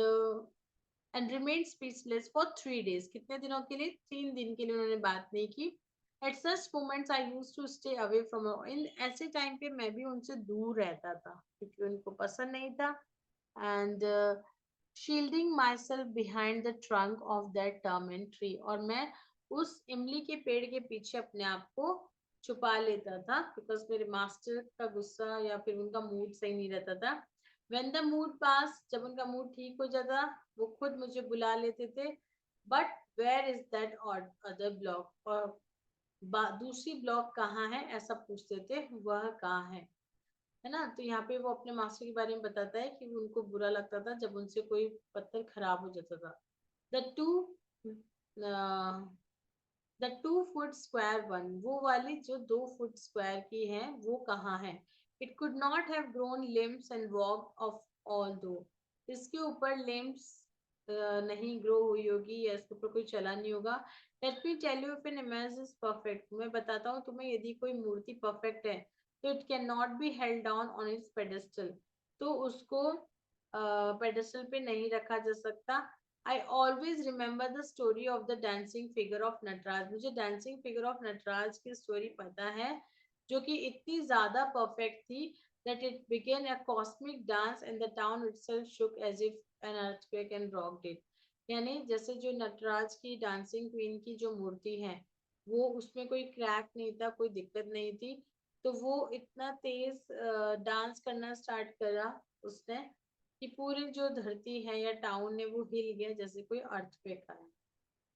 and remain speechless for 3 days। कितने दिनों के लिए? 3 दिन के लिए उन्होंने बात नहीं की। At such moments I used to stay away from, इन ऐसे टाइम पे मैं भी उनसे दूर रहता था क्योंकि उनको पसंद नहीं था। And shielding my self behind the trunk of that term end tree, और मैं उस इमली के पेड़ के पीछे अपने आप को छुपा लेता था, बिकॉज मेरे मास्टर का गुस्सा या फिर उनका मूड सही नहीं रहता था। When the mood pass, जब उनका मूड ठीक हो जाता वो खुद मुझे बुला लेते थे, but where is that other block, और दूसरी ब्लॉक कहाँ है ऐसा पूछते थे, वह कहाँ है ना। तो यहाँ पे वो अपने मास्टर के बारे में बताता है कि उनको बुरा लगता था जब उनसे कोई पत्थर खराब हो जाता था। The two the 2 foot square one, वो वाली जो 2 फुट स्क्वायर की है वो कहाँ है। It could not have grown limbs and walk of all दो, इसके ऊपर लिम्स नहीं ग्रो हुई होगी या इसके ऊपर कोई चला नहीं होगा। Let me tell you, if an image is perfect, मैं बताता हूँ तुम्हें, यदि कोई मूर्ति परफेक्ट है तो it can not be held down on its pedestal, तो उसको पेडेस्टल पे नहीं रखा जा सकता। I always remember the story of the dancing figure of Nataraj, मुझे डांसिंग फिगर ऑफ नटराज की स्टोरी पता है, जो कि इतनी ज्यादा परफेक्ट थी that it began a cosmic dance and the town itself shook as if an earthquake and rocked it। यानी जैसे जो नटराज की डांसिंग क्वीन की जो मूर्ति है, वो उसमें कोई क्रैक नहीं था, कोई दिक्कत नहीं थी, तो वो इतना तेज डांस करना स्टार्ट करा उसने कि पूरी जो धरती है या टाउन है वो हिल गया जैसे कोई अर्थक्वेक आया,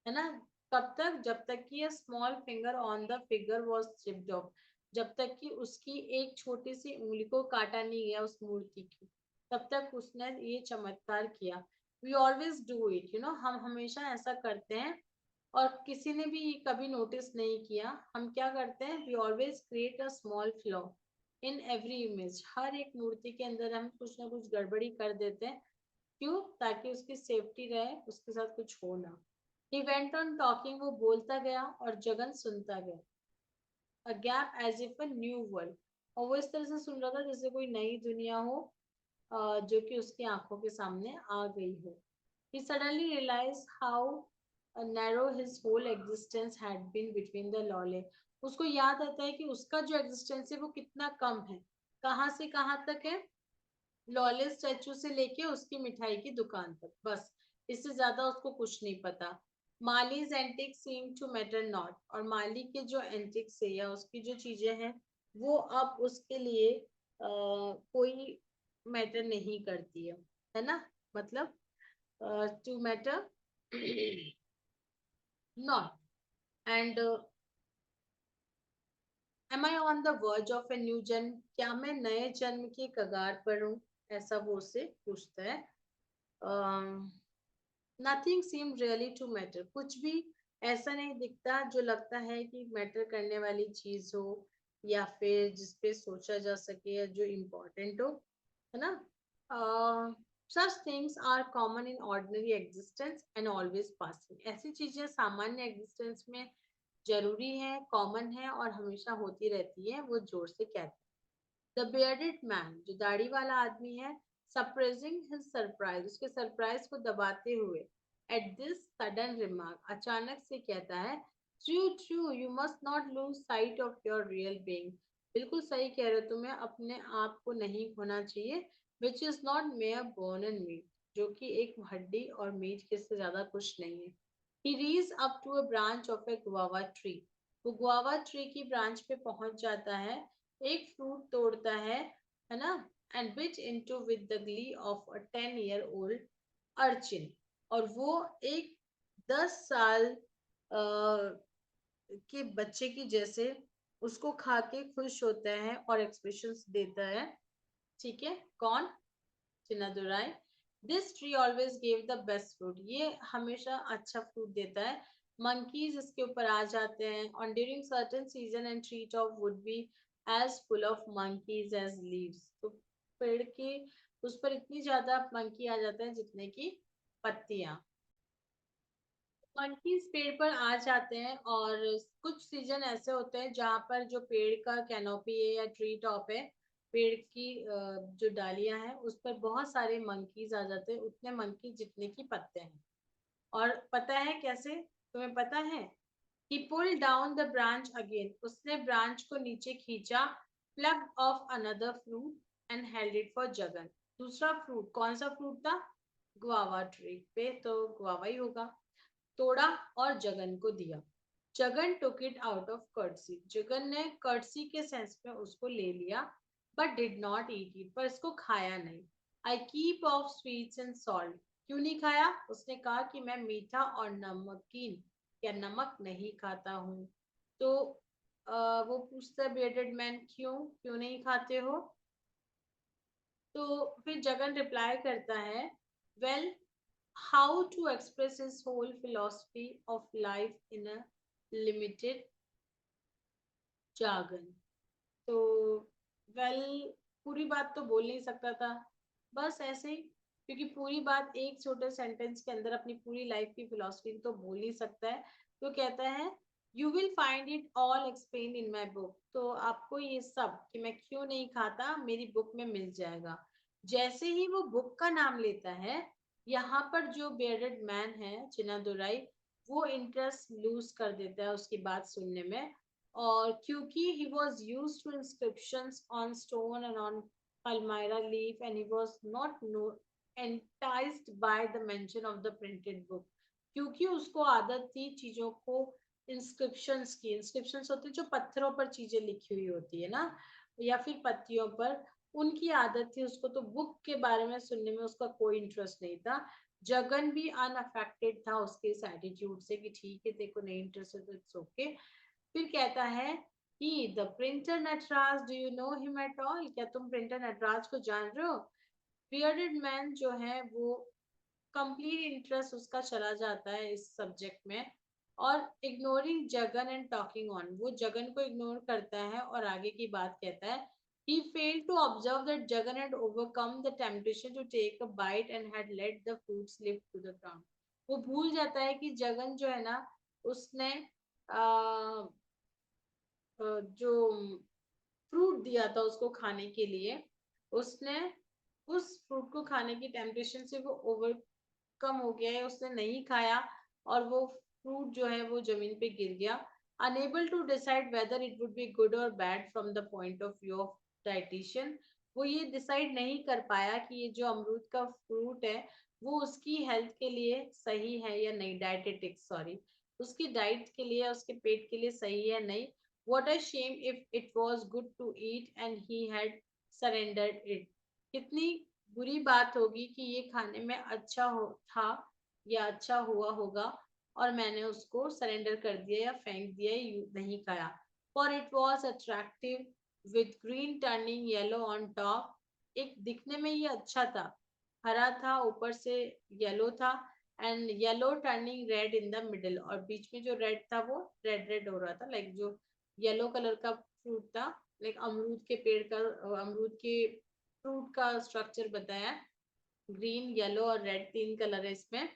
है ना। कब तक? जब तक कि small finger on the figure was chipped of, जब तक कि उसकी एक छोटी सी उंगली को काटा नहीं गया उस मूर्ति की, तब तक उसने ये चमत्कार किया। वी ऑलवेज डू इट, हम हमेशा ऐसा करते हैं, और किसी ने भी ये कभी नोटिस नहीं किया। हम क्या करते हैं? We always create a small flaw in every image, हर एक मूर्ति के अंदर हम कुछ ना कुछ गड़बड़ी कर देते हैं। क्यों? ताकि उसकी सेफ्टी रहे, उसके साथ कुछ हो ना। He went on talking, वो बोलता गया और जगन सुनता गया। A gap as if a new world, और वो इस तरह से सुन रहा था जैसे कोई नई दुनिया हो, जो कि उसकी आंखों के सामने आ गई हो। He suddenly realized how narrow his whole existence had been between the lolly। उसको याद आता है कि उसका जो एग्जिस्टेंस है वो कितना कम है। कहाँ से कहाँ तक है? लॉले स्टैचू से लेके उसकी मिठाई की दुकान तक, बस इससे ज्यादा उसको कुछ नहीं पता। मालीज antics seem to matter not, और माली के जो एंटिक्स है या उसकी जो चीजें हैं वो अब उसके लिए कोई मैटर नहीं करती है ना, मतलब to matter not. And am I on the verge of a new janma, क्या मैं नए जन्म की कगार पर हूँ? ऐसा वो उससे पूछता है। Nothing seem really to matter, कुछ भी ऐसा नहीं दिखता जो लगता है कि मैटर करने वाली चीज हो, या फिर जिसपे सोचा जा सके या जो इम्पोर्टेंट हो, है ना। Such things are common in ordinary existence and always passing, ऐसी चीजें सामान्य एग्जिस्टेंस में जरूरी है, कॉमन है और हमेशा होती रहती है। वो जोर से कहते हैं। द बियर्डेड मैन, जो दाढ़ी वाला आदमी है, सप्रेसिंग हिज सरप्राइज, उसके सरप्राइज को दबाते हुए, एट दिस सडन रिमार्क, अचानक से कहता है, true true you must not lose sight of your real being, बिल्कुल सही कह रहे हो, तुम्हें अपने आप को नहीं खोना चाहिए। Which is not mere bone and meat, जो कि एक हड्डी और मीट के से ज्यादा कुछ नहीं है। He reaches up to a branch of a guava tree, वो गुआवा ट्री की ब्रांच पे पहुंच जाता है, एक फ्रूट तोड़ता है ना, and bit into with the Glee of a 10-year old urchin, और वो एक 10 साल के बच्चे की जैसे उसको खा के खुश होता है और एक्सप्रेशंस देता है। ठीक है, कौन? Chinnadurai. This tree always give the best fruit, ये हमेशा अच्छा फ्रूट देता है। मंकीज इसके ऊपर आ जाते हैं on during certain season and tree top would be as full of monkeys as leaves, तो पेड़ के उस पर इतनी ज्यादा मंकी आ जाते हैं जितने की पत्तियां। मंकीज पेड़ पर आ जाते हैं, और कुछ सीजन ऐसे होते हैं जहाँ पर जो पेड़ का कैनोपी है या ट्री टॉप है, पेड़ की जो डालियां हैं उस पर बहुत सारे मंकीज आ जाते हैं, उतने मंकी जितने की पत्ते हैं। और पता है कैसे? तुम्हें पता है? He pulled down the branch again, उसने ब्रांच को नीचे खींचा, plucked off another fruit and held it for Jagan, दूसरा फ्रूट, कौन सा फ्रूट था? गुआवा ट्री पे, तो गुआवा ही होगा। तोड़ा और जगन को दिया। Jagan took it out of courtesy, Jagan ने कर्टसी के सेंस में उसको ले लिया, but did not eat it, पर इसको खाया नहीं। I keep of sweets and salt, क्यों नहीं खाया? उसने कहा कि मैं मीठा और नमकीन या नमक नहीं खाता हूँ। तो वो पूछता है बियर्डेड मैन, क्यों क्यों नहीं खाते हो? तो फिर जगन रिप्लाई करता है, well, how to express his whole philosophy of life in a limited jargon। तो वेल, पूरी बात तो बोल नहीं सकता था, बस ऐसे ही क्योंकि पूरी बात एक छोटे सेंटेंस के अंदर अपनी पूरी लाइफ की फिलोसफी तो बोल ही सकता है। तो कहता है you will find it all explain in my book, तो आपको ये सब कि मैं क्यों नहीं खाता मेरी बुक में मिल जाएगा। जैसे ही वो बुक का नाम लेता है, यहाँ पर जो बियर्डेड मैन है चिन्नादुराई, वो इंटरेस्ट लूज कर देता है उसकी बात सुनने में। और क्योंकि he was used to inscriptions on stone and on palmyra leaf, and he was not enticed by the mention of the printed book, क्योंकि उसको आदत थी चीजों को इंस्क्रिप्शंस की। इंस्क्रिप्शंस होती है जो पत्थरों पर चीजें लिखी हुई होती है ना, या फिर पत्तियों पर, उनकी आदत थी उसको। तो बुक के बारे में सुनने में उसका कोई इंटरेस्ट नहीं था। जगन भी अनअफेक्टेड था उसके इस एटीट्यूड से कि ठीक है तेरे को नहीं इंटरेस्ट है तो इट्स ओके। फिर कहता है कि the printer Nataraj, do you know him at all, क्या तुम प्रिंटर नटराज को जान रहे हो? बियर्डेड मैन जो है वो कंप्लीट इंटरेस्ट उसका चला जाता है इस सब्जेक्ट में, और ignoring Jagan and talking on, वो जगन को इग्नोर करता है और आगे की बात कहता है। He failed to observe that Jagan had overcome the temptation to take a bite and had let the fruit slip to the ground. वो भूल जाता है कि जगन जो है ना, उसने जो फ्रूट दिया था उसको खाने के लिए, उसने उस फ्रूट को खाने की टेम्पटेशन से वो ओवरकम हो गया है, उसने नहीं खाया और वो फ्रूट जो है वो जमीन पे गिर गया। Unable to decide whether it would be good और bad from the point of view of dietician, वो ये डिसाइड नहीं कर पाया कि ये जो अमरूद का फ्रूट है वो उसकी हेल्थ के लिए सही है या नहीं, डाइटेटिक्स सॉरी, उसकी डाइट के लिए उसके पेट के लिए सही है नहीं। What a shame if it was good to eat and he had surrendered it. कितनी बुरी बात होगी कि ये खाने में अच्छा हो था या अच्छा हुआ होगा और मैंने उसको सरेंडर कर दिया या फेंक दिया, नहीं खाया। For it was attractive with green turning yellow on top. एक दिखने में ये अच्छा था, हरा था ऊपर से येलो था, and yellow turning red in the middle, और बीच में जो रेड था वो रेड रेड हो रहा था, लाइक जो येलो कलर का फ्रूट था, लाइक अमरूद के पेड़ का, अमरूद के फ्रूट का स्ट्रक्चर बताया, ग्रीन येलो और रेड तीन कलर है इसमें।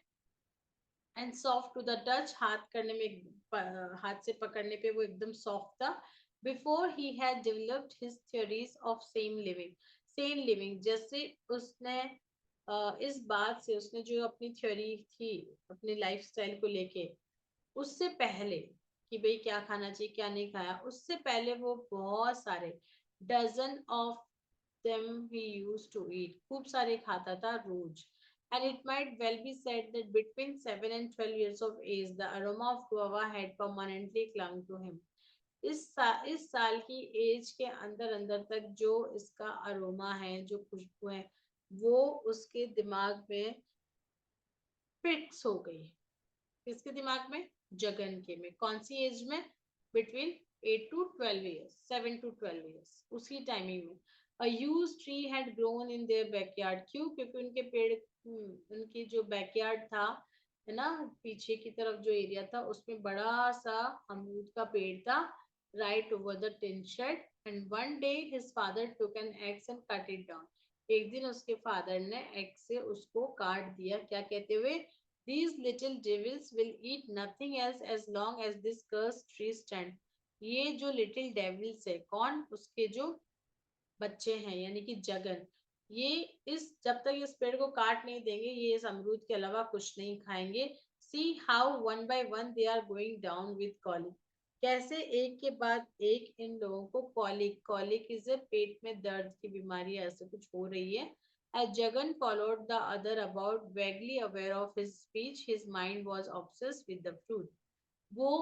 And soft to the touch, हाथ करने में हाथ से पकड़ने पे वो एकदम सॉफ्ट था। Before he had developed his theories of same living, जैसे उसने इस बात से उसने जो अपनी थ्योरी थी अपनी लाइफस्टाइल को लेके, उससे पहले कि भाई क्या खाना चाहिए क्या नहीं खाया, उससे पहले वो बहुत सारे dozen of them he used to eat, खूब सारे खाता था रोज। And it might well be said that between 7 and 12 years of age, the aroma of guava had permanently clung to him. इस साल की एज के अंदर अंदर तक जो इसका अरोमा है, जो खुशबू है, वो उसके दिमाग में फिक्स हो गई। किसके दिमाग में? जगन के में। कौन सी एज में? Between 8 to 12 years, 7 to 12 years, उसी टाइमिंग में। A huge tree had grown in their backyard. क्यों? क्योंकि उनके पेड़, उनकी जो बैकयार्ड था है ना, पीछे की तरफ जो एरिया था उसमें बड़ा सा अमरूद का पेड़ था, right over the tin shed. And one day his father took an axe and cut it down. एक दिन उसके फादर ने एक्स से उसको काट दिया, क्या कहते हुए? These little devils will eat nothing else as long as this cursed tree stand. ये जो लिटिल डेविल्स है, कौन? उसके जो बच्चे हैं यानी कि जगन, ये इस जब तक इस पेड़ को काट नहीं देंगे ये इस अमरूद के अलावा कुछ नहीं खाएंगे। See how one by one they are going down with colic, कैसे एक के बाद एक इन लोगों को कॉलिक, कॉलिक इज ए पेट में दर्द की बीमारी ऐसे कुछ हो रही है। As Jagan followed the other about, vaguely aware of his speech, his mind was obsessed with the fruit. वो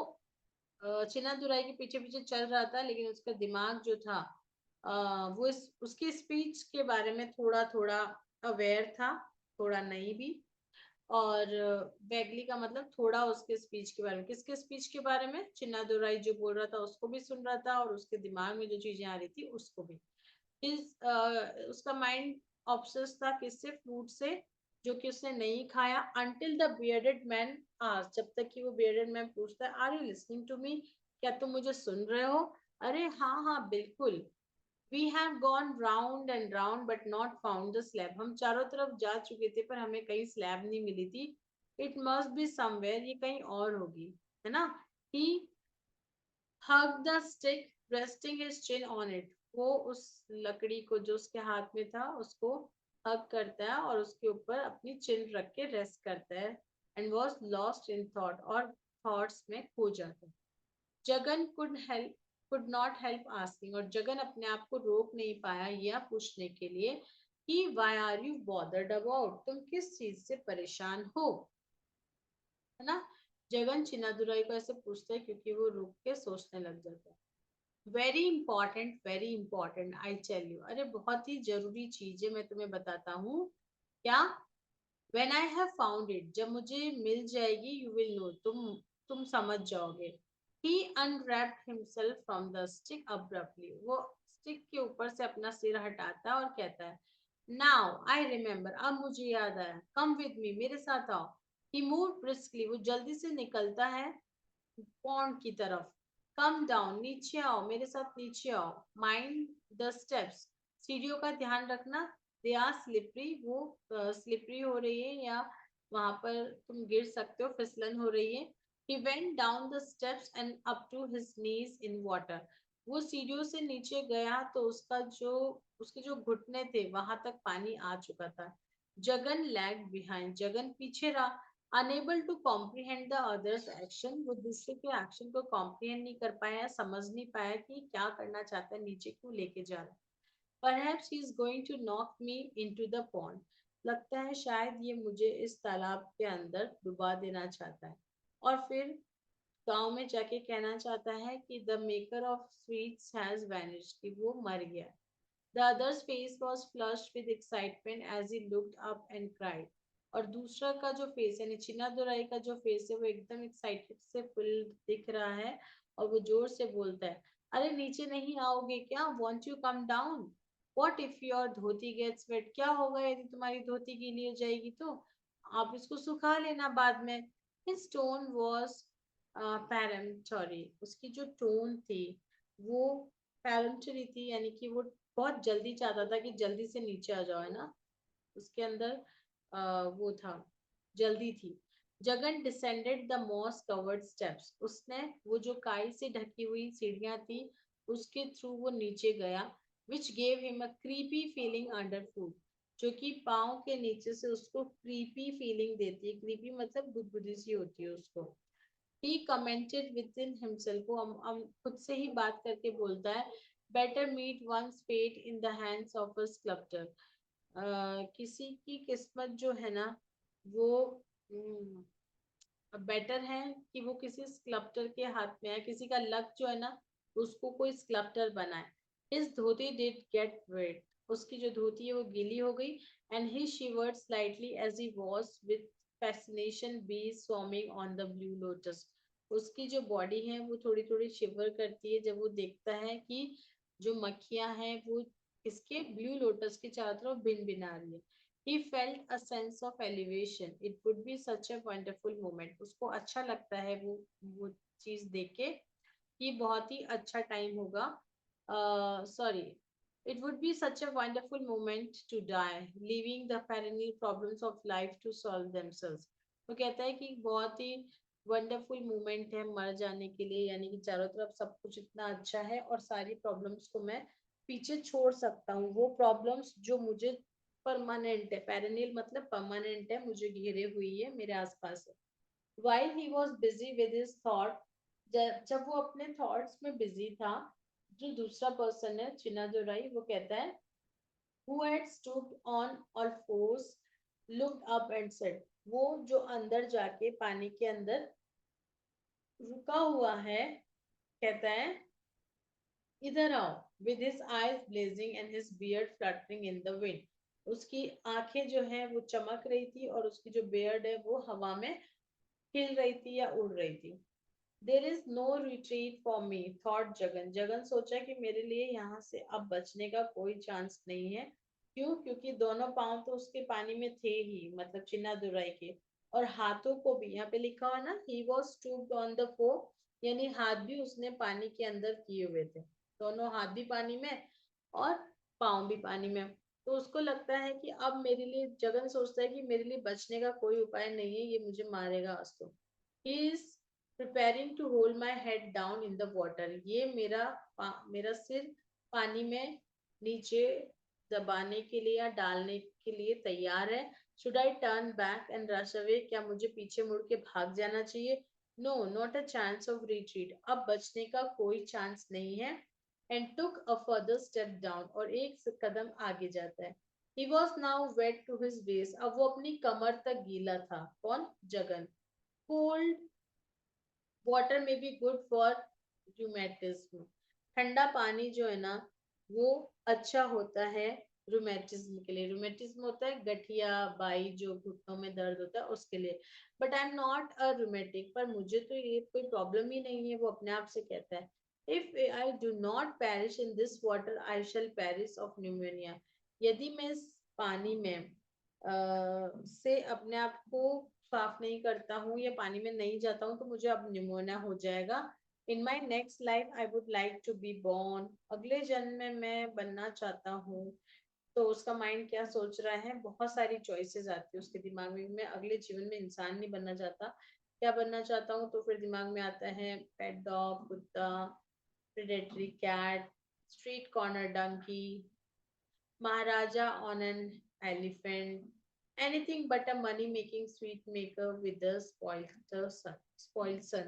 चिन्नादुराई के पीछे पीछे चल रहा था लेकिन उसका दिमाग जो था वो उसकी स्पीच के बारे में थोड़ा थोड़ा अवेयर था, थोड़ा नहीं भी। और वैगली का मतलब थोड़ा उसके स्पीच के बारे में, किसके स्पीच के बारे में? चिन्नादुराई जो बोल रहा था उसको भी सुन रहा था और उसके दिमाग में जो चीजें आ रही थी उसको भी। उसका माइंड ऑब्सेस था किससे? फ्रूट से, जो कि उसने नहीं खाया। अंटिल द बियर्डेड मैन आज, जब तक कि वो बियर्डेड मैन पूछता है are you listening to me, क्या तुम मुझे सुन रहे हो? अरे हाँ हाँ बिल्कुल। We have gone round and round but not found the slab. हम चारों तरफ जा चुके थे पर हमें कहीं स्लैब नहीं मिली थी. It must be somewhere. ये कहीं और होगी, है ना? He hugged the stick, resting his chin on it. वो उस लकड़ी को जो उसके हाथ में था उसको हग करता है और उसके ऊपर अपनी चिन रख के रेस्ट करता है. And was lost in thought, और थॉट्स में खो जाता है. Jagan could not help asking, और जगन अपने आप को रोक नहीं पाया यह पूछने के लिए कि why are you bothered about, तुम किस चीज से परेशान हो, है ना? जगन चिन्नादुराई को ऐसे पूछता है क्योंकि वो रुक के सोचने लग जाता है. Very important I tell you, अरे बहुत ही जरूरी चीज है, मैं तुम्हें बताता हूँ. क्या? When I have found it, जब मुझे मिल जाएगी, you will know, तुम समझ जाओगे. He unwrapped himself from the stick abruptly. वो स्टिक के ऊपर से अपना सिर हटाता है और कहता है, Now I remember, अब मुझे याद आया. Come with me, मेरे साथ आओ. He moved briskly, वो जल्दी से निकलता है पॉन्ड की तरफ. Come down, नीचे आओ, मेरे साथ नीचे आओ. Mind the steps, सीढ़ियों का ध्यान रखना. दे आर स्लिपरी, वो स्लिपरी हो रही है या वहां पर तुम गिर सकते हो, फिसलन हो रही है. He went down the steps and up to his knees in water. वो सीढ़ियों से नीचे गया तो उसके जो घुटने थे वहां तक पानी आ चुका था. जगन लैग बिहाइंड, जगन पीछे रहा. Unable to comprehend the others action, वो दूसरे के एक्शन को कॉम्प्रीहेंड नहीं कर पाया, समझ नहीं पाया कि क्या करना चाहता है, नीचे क्यों लेके जा रहा है. Perhaps he is going to knock me into the pond. लगता है शायद ये मुझे इस तालाब के अंदर डुबा देना चाहता है. और फिर गांव में जाके कहना चाहता है कि the maker of sweets has vanished, कि वो मर गया. The other's face was flushed with excitement as he looked up and cried. और दूसरा का जो फेस यानी चिन्नादुराई का जो फेस है वो एकदम एक्साइटेड से फुल दिख रहा है और वो जोर से बोलता है, अरे नीचे नहीं आओगे क्या? Won't you come down? What if your dhoti gets wet, क्या होगा यदि तुम्हारी धोती गीली हो जाएगी तो? आप इसको सुखा लेना बाद में. His tone was peremptory, उसकी जो टोन थी वो peremptory थी, यानी कि वो बहुत जल्दी चाहता था कि जल्दी से नीचे आ जाओ, है ना? उसके अंदर वो था, जल्दी थी. Jagan descended the moss covered steps, उसने वो जो काई से ढकी हुई सीढ़ियां थी उसके थ्रू वो नीचे गया. Which gave him a creepy feeling under foot, जो कि पाँव के नीचे से उसको क्रीपी फीलिंग देती है. क्रीपी मतलब गुदगुदी सी होती है उसको. He commented within himself, वो हम खुद से ही बात करके बोलता है, better meet one's fate in the hands of a sculptor. किसी की किस्मत जो है ना वो बेटर है कि वो किसी स्कल्पटर के हाथ में है, किसी का लक जो है ना उसको कोई स्कल्पटर बनाए. His dhoti did get wet, उसकी जो धोती है वो गीली हो गई. And he shivered slightly as he was with fascination bees swarming on the blue lotus. उसकी जो बॉडी है वो थोड़ी थोड़ी शिवर करती है जब वो देखता है कि जो मक्खियां हैं वो इसके ब्लू लोटस के चारों तरफ भिन भिना रही है. He felt a sense of elevation. It would be such a wonderful moment. उसको अच्छा लगता है वो चीज देख के कि बहुत ही अच्छा टाइम होगा. Sorry, it would be such a wonderful moment to die, leaving the perennial problems of life to solve themselves. वो कहता है कि बहुत ही वंडरफुल मोमेंट है मर जाने के लिए, यानी कि चारों तरफ सब कुछ इतना अच्छा है और सारी प्रॉब्लम्स को मैं पीछे छोड़ सकता हूँ. वो प्रॉब्लम्स जो मुझे परमानेंट है, पेरेनियल मतलब परमानेंट है, मुझे घेरे हुई है, मेरे आसपास है. While he was busy with his thought, जब वो अपने थॉट्स में बिजी था, जो दूसरा पर्सन है चिन्नादुराई वो कहता है, who had stood on all fours, looked up and said, वो जो अंदर जाके पानी के अंदर रुका हुआ है कहता है, इधर आओ. with his eyes blazing and his beard fluttering in the wind, उसकी आंखें जो है वो चमक रही थी और उसकी जो बेयर्ड है वो हवा में हिल रही थी या उड़ रही थी. There is no retreat for me, thought Jagan. Jagan सोचा कि मेरे लिए यहाँ से अब बचने का कोई चांस नहीं है. क्यों? क्योंकि दोनों पांव तो उसके पानी में थे ही, मतलब चिन्नादुराई के, और हाथों को भी यहाँ पे लिखा हुआ ना, he was stooped on the four, यानी हाथ भी उसने पानी के अंदर किए हुए थे, दोनों हाथ भी पानी में और पाँव भी पानी में। तो उसको लगता है कि अब मेरे लिए, जगन सोचता है कि मेरे लिए बचने का कोई उपाय नहीं है, ये मुझे मारेगा आज तो। He is preparing to hold my head down in the water. ये मेरा सिर पानी में नीचे दबाने के लिए या डालने के लिए तैयार है। Should I turn back and rush away? क्या मुझे पीछे मुड़ के भाग जाना चाहिए? No, not a chance of retreat. अब बचने का कोई चांस नहीं है। And took a further step down, और एक कदम आगे जाता है। He was now wet to his waist. अब वो अपनी कमर तक गीला था। कौन? Jagan. Cold water may be good for rheumatism. ठंडा पानी जो है ना, वो अच्छा होता है रूमेटिज्म के लिए। रूमेटिज्म होता है गठिया बाई, जो घुटनों में दर्द होता है उसके लिए। But I am not a rheumatic, पर मुझे तो ये कोई प्रॉब्लम ही नहीं है, वो अपने आप से कहता है। If I do not perish in this water I shall perish of pneumonia. यदि मैं इस पानी में से अपने आप को साफ नहीं करता हूँ या पानी में नहीं जाता हूँ, तो मुझे अब निमोनिया हो जाएगा। In my next life I would like to be born. अगले जन्म में मैं बनना चाहता हूँ। तो उसका माइंड क्या सोच रहा है? बहुत सारी चॉइसेस आती है उसके दिमाग में। मैं अगले जीवन में इंसान नहीं बनना चाहता, क्या बनना चाहता हूँ? तो फिर दिमाग में आता है पेट डॉग, कुत्ता, predatory cat, street corner donkey, Maharaja on an elephant, anything but a money-making sweet maker with a spoiled son.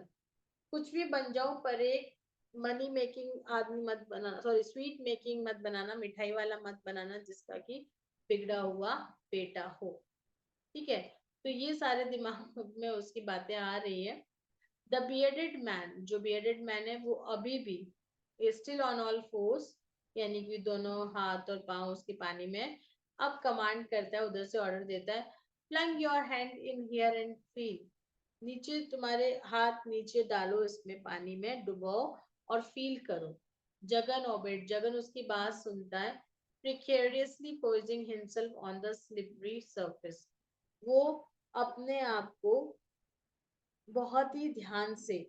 कुछ भी बन जाओ, पर एक मनी मेकिंग आदमी मत बनाना, सॉरी स्वीट मेकिंग मत बनाना, मिठाई वाला मत बनाना जिसका कि बिगड़ा हुआ बेटा हो। ठीक है, तो ये सारे दिमाग में उसकी बातें आ रही है। द बियर्डेड मैन, जो बियर्डेड मैन है वो अभी भी स्टिल ऑन ऑल फोर्स, यानी कि दोनों हाथ और पांव उसके पानी में। अब कमांड करता है, उधर से ऑर्डर देता है, plunge your hand in here and feel. नीचे तुम्हारे हाथ नीचे डालो, इसमें पानी में डुबाओ और फील करो। जगन ओबेड, जगन उसकी बात सुनता है। Precariously poising himself on the slippery surface. वो अपने आप को बहुत ही ध्यान से,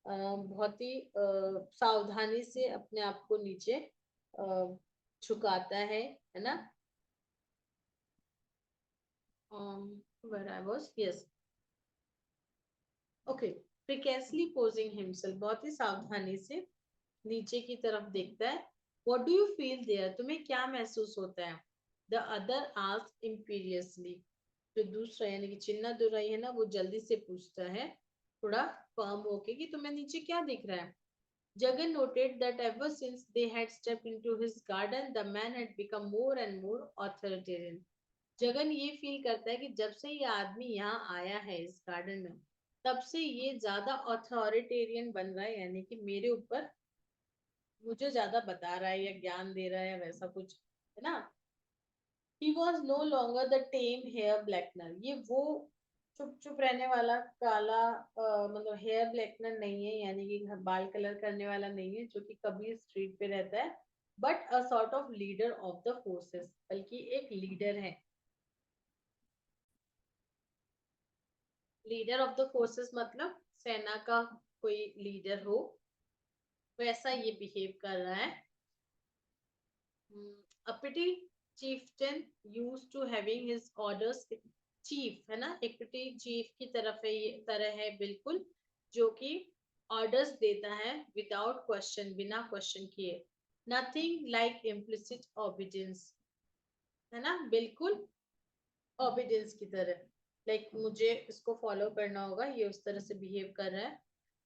बहुत ही सावधानी से अपने आप को नीचे झुकाता है ना। where I was, yes, okay, precariously posing himself, बहुत ही सावधानी से नीचे की तरफ देखता है। What do you feel there? तुम्हें क्या महसूस होता है? The other asked imperiously, जो दूसरा यानी कि चिन्ना दुराई है ना, वो जल्दी से पूछता है, थोड़ा फर्म होके, कि तुम्हें नीचे क्या दिख रहा है? Jagan noted that ever since they had stepped into his garden, the man had become more and more authoritarian. Jagan ये फील करता है कि जब से ये आदमी यहाँ आया है इस गार्डन में, तब से ये ज्यादा अथॉरिटेरियन बन रहा है, यानी कि मेरे ऊपर, मुझे ज्यादा बता रहा है या ज्ञान दे रहा है, वैसा कुछ है ना। He was no longer the tame hair blackener. ये वो चुप चुप रहने वाला काला, मतलब हेयर ब्लैकनर नहीं है, यानी कि बाल कलर करने वाला नहीं है, जो कि कभी स्ट्रीट पे रहता है। But a sort of leader of the forces, बल्कि एक लीडर है। लीडर ऑफ द फोर्सेस मतलब सेना का कोई लीडर हो, वैसा ये बिहेव कर रहा है। a petty chieftain used to having his orders, chief है ना, एक petty चीफ की तरफ है, ये तरह है बिल्कुल, जो कि ऑर्डर्स देता है विदाउट क्वेश्चन, बिना क्वेश्चन किए। नथिंग लाइक इम्प्लिसिट ओबीडियंस, है ना, बिल्कुल ओबीडियंस की तरह, लाइक मुझे इसको फॉलो करना होगा, ये उस तरह से बिहेव कर रहा है।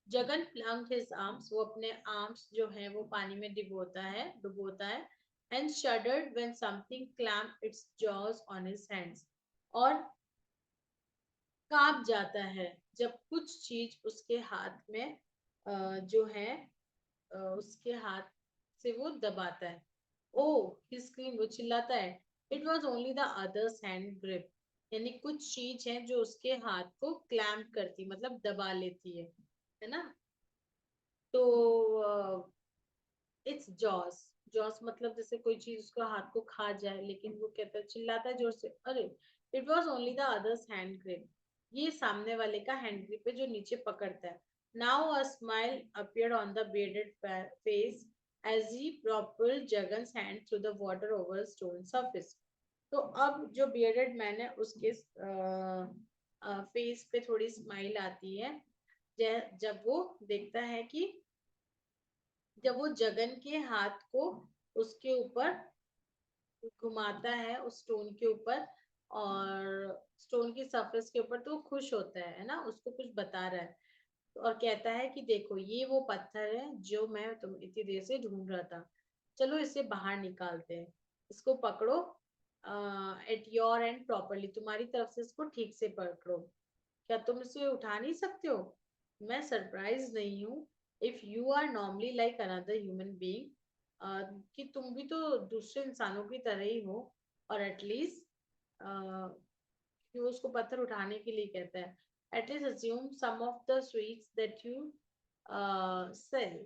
जगन प्लंग हिज आर्म्स, वो अपने आर्म्स जो है वो पानी में डुबोता है and shuddered when something clamped its jaws on his hands, और कांप जाता है जब कुछ चीज उसके हाथ में जो है उसके हाथ से वो दबाता है। ओ ही स्क्रीम, वो चिल्लाता है। It was only the others hand grip, यानी कुछ चीज है जो उसके हाथ को क्लैम्प करती, मतलब दबा लेती है ना। तो इट्स जॉस, जॉस मतलब जैसे कोई चीज उसका हाथ को खा जाए, लेकिन वो कहता है, चिल्लाता है जोर से, अरे it was only the others hand grip, ये सामने वाले का हैंड ग्रिप है जो नीचे पकड़ता है। Now a smile appeared on the bedded face, as he propelled Jagan's hand through the water over a stone surface. तो अब जो बियर्डेड मैन है उसके फेस पे थोड़ी स्माइल आती है जब वो देखता है कि जब वो जगन के हाथ को उसके ऊपर घुमाता है उस स्टोन के ऊपर और स्टोन की सरफेस के ऊपर, तो खुश होता है ना, उसको कुछ बता रहा है और कहता है कि देखो ये वो पत्थर है जो मैं तुम इतनी देर से ढूंढ रहा था, चलो इसे बाहर निकालते हैं, इसको पकड़ो एट योर एंड प्रॉपरली, तुम्हारी तरफ से इसको ठीक से पकड़ो, क्या तुम इसे उठा नहीं सकते हो? मैं सरप्राइज नहीं हूँ if you are normally like another human being, कि तुम भी तो दूसरे इंसानों की तरह ही हो, और एटलीस्ट कि वो उसको पत्थर उठाने के लिए कहता है, at least assume some of the sweets that you sell,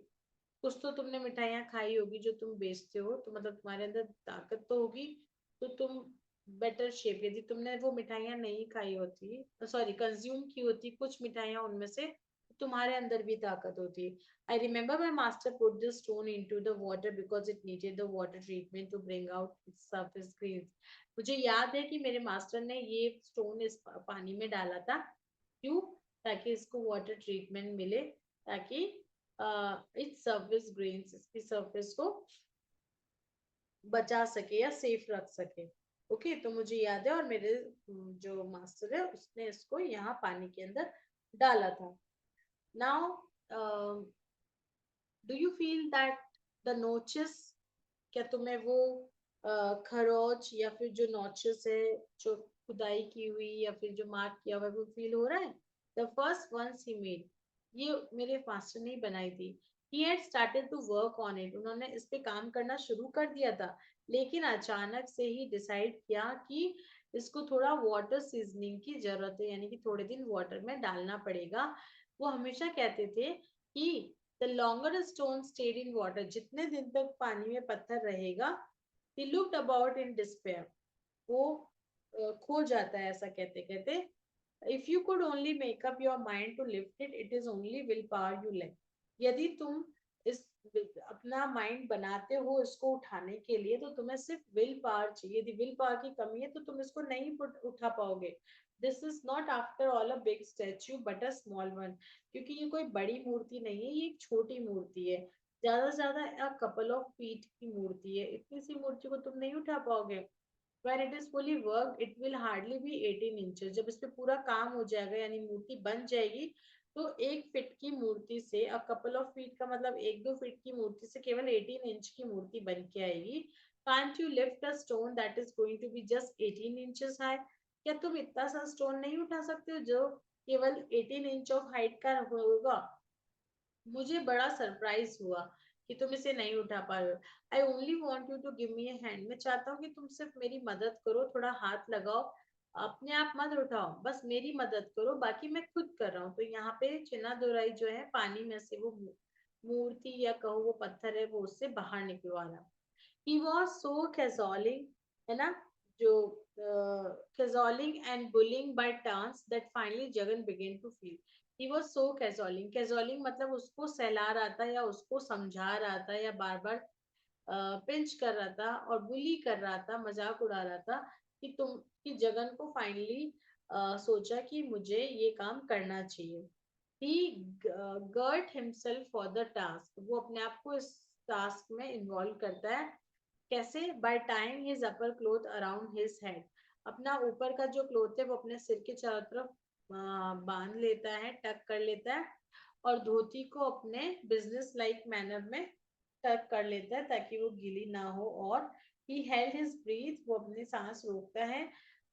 कुछ तो तुमने मिठाइयाँ खाई होगी जो तुम बेचते हो, तो मतलब तुम्हारे अंदर ताकत तो होगी, तो तुम बेटर शेप, यदि तुमने वो मिठाइयाँ नहीं खाई होती, सॉरी कंज्यूम की होती कुछ मिठाइयाँ उनमें से, तुम्हारे अंदर भी ताकत होती। I remember my master put the stone into the water because it needed the water treatment to bring out its surface grains. मुझे याद है कि मेरे मास्टर ने ये स्टोन इस पानी में डाला था, क्यों? ताकि इसको वाटर ट्रीटमेंट मिले, ताकि इट्स सरफेस ग्रेन्स, इसकी सरफेस को बचा सके या सेफ रख सके। ओके, तो मुझे याद है, और मेरे जो मास्टर है उसने इसको यहाँ पानी के अंदर डाला था। Now do you feel that the notches, क्या तुम्हें वो खरोच या फिर जो नोचेस है, जो खुदाई की हुई या फिर जो मार्क किया हुआ है, वो फील हो रहा है? The first ones he made, ये मेरे मास्टर ने बनाई थी। He had started to work on it, उन्होंने इस पे काम करना शुरू कर दिया था, लेकिन अचानक से ही डिसाइड किया कि इसको थोड़ा वाटर सीजनिंग की जरूरत है, यानी कि थोड़े दिन वाटर में डालना पड़ेगा। वो हमेशा कहते थे कि the longer stone stayed in water, जितने दिन तक पानी में पत्थर रहेगा, he looked about in despair, वो खो जाता है ऐसा कहते कहते। If you could only make up your mind to lift it, it is only will power you lack, यदि तुम इस अपना माइंड बनाते हो इसको उठाने के लिए, तो तुम्हें सिर्फ विल पावर चाहिए, यदि विल पावर की कमी है तो तुम इसको नहीं उठा पाओगे। This is not after all a big statue but a small one, क्योंकि ये कोई बड़ी मूर्ति नहीं है, ये एक छोटी मूर्ति है, ज्यादा से ज्यादा अ कपल ऑफ फीट की मूर्ति है, इतनी सी मूर्ति को तुम नहीं उठा पाओगे। When it is fully worked, it will hardly be 18 inches. जब इस पे पूरा काम हो जाएगा यानी मूर्ति बन जाएगी, तो 1 फीट की मूर्ति से, अ कपल ऑफ फीट का मतलब 1-2 फीट की मूर्ति से केवल 18 इंच की मूर्ति बन के आएगी। Can't you lift a stone that is going to be just 18 inches high? क्या तुम इतना सा स्टोन नहीं उठा सकते हो जो केवल 18 इंच ऑफ हाइट का होगा? मुझे बड़ा सरप्राइज हुआ कि तुम इसे नहीं उठा पा रहे हो। I only want you to give me a hand, मैं चाहता हूँ कि तुम सिर्फ मेरी मदद करो, थोड़ा हाथ लगाओ, अपने आप मत उठाओ, बस मेरी मदद करो, बाकी मैं खुद कर रहा हूँ। तो यहाँ पे चिन्ना दोराई जो है पानी में से वो मूर्ति या कहो वो पत्थर है वो उससे बाहर निकलवा रहा। He was so cajoling, है ना, जो cajoling and bullying by turns that finally Jagan began to feel. He was so cajoling. Cajoling मतलब उसको सहला रहा था या उसको समझा रहा था या बार बार पिंच कर रहा था और बुली कर रहा था, मजाक उड़ा रहा था कि तुम, कि जगन को फाइनली सोचा कि मुझे ये काम करना चाहिए। He girt himself for the task. वो अपने आप को इस टास्क में इन्वॉल्व करता है। कैसे? By time his upper cloth around his head, अपना ऊपर का जो क्लोथ है वो अपने सिर के चारों तरफ बांध लेता है, टक कर लेता है, और धोती को अपने बिजनेस लाइक मैनर में टक कर लेता है ताकि वो गीली ना हो, और ही हेल्ड हिज ब्रीथ, वो अपनी सांस रोकता है,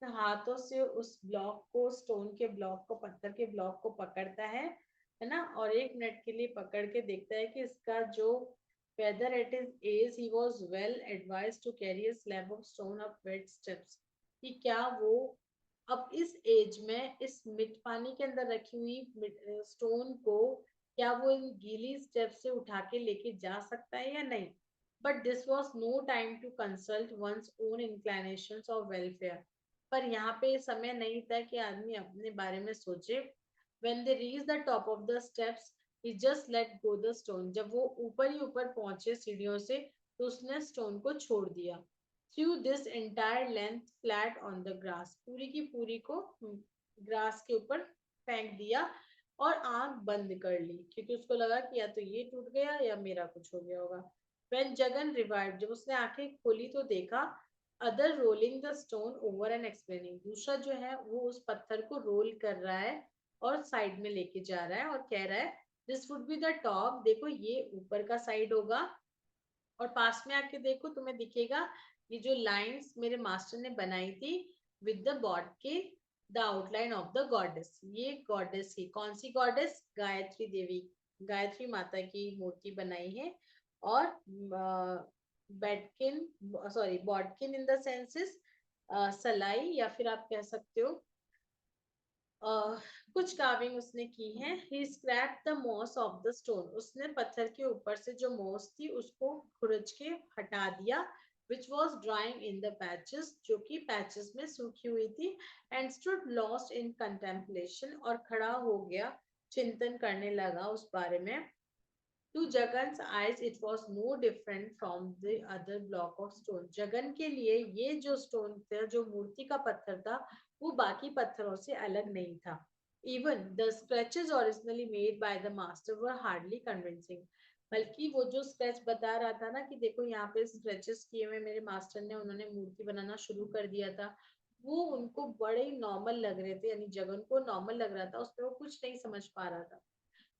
तो हाथों से उस ब्लॉक को, स्टोन के ब्लॉक को, पत्थर के ब्लॉक को पकड़ता है ना, और 1 मिनट के लिए पकड़ के देखता है कि इसका जो whether at his age he was well advised to carry a slab of stone up wet steps, कि क्या वो अब इस एज में इस मिट पानी के अंदर रखी हुई स्टोन को क्या वो इन गीली स्टेप से उठा के लेके जा सकता है या नहीं। But this was no time to consult one's own inclinations और वेलफेयर, पर यहाँ पे समय नहीं था कि आदमी अपने बारे में सोचे। When they reached the top of the steps, he just let go the stone. जब वो ऊपर ही ऊपर पहुंचे सीढ़ियों से तो उसने स्टोन को छोड़ दिया. Threw this entire length flat on the grass. पूरी की पूरी को ग्रास के ऊपर फेंक दिया और आंख बंद कर ली क्योंकि उसको लगा कि या तो ये टूट गया या मेरा कुछ हो गया होगा. When जगन revived, जब उसने आंखें खोली तो देखा other rolling the stone over and explaining. दूसरा जो है वो उस पत्थर को रोल कर रहा है और साइड में लेके जा रहा है और कह रहा है this would be the top. देखो ये ऊपर का साइड होगा और पास में आके देखो तुम्हें दिखेगा ये जो लाइंस मेरे मास्टर ने बनाई थी with the bodkin the outline of the goddess. ये गॉडेस ही कौन सी गॉडेस? गायत्री देवी, गायत्री माता की मूर्ति बनाई है. और बैटकिन sorry bodkin in the senses सलाई या फिर आप कह सकते हो कुछ कार्विंग उसने की है. He scrape the moss of the stone. उसने पत्थर के ऊपर से जो मॉस थी उसको खुरच के हटा दिया which was drying in the patches, जो कि पैचेस में सूखी हुई थी. and stood lost in contemplation, और खड़ा हो गया चिंतन करने लगा उस बारे में. To Jagan's eyes, it was no different from the other block of stone. Jagan के लिए ये जो स्टोन था, जो मूर्ति का पत्थर था, वो बाकी पत्थरों से अलग नहीं था. Even the sketches originally made by the master were hardly convincing. बल्कि वो जो स्केच बता रहा था ना कि देखो यहाँ पे स्केचेस किए हुए मेरे मास्टर ने, उन्होंने मूर्ति बनाना शुरू कर दिया था, वो उनको बड़े नॉर्मल लग रहे थे. यानी जगन को नॉर्मल लग रहा था, उसमें वो कुछ नहीं समझ पा रहा था.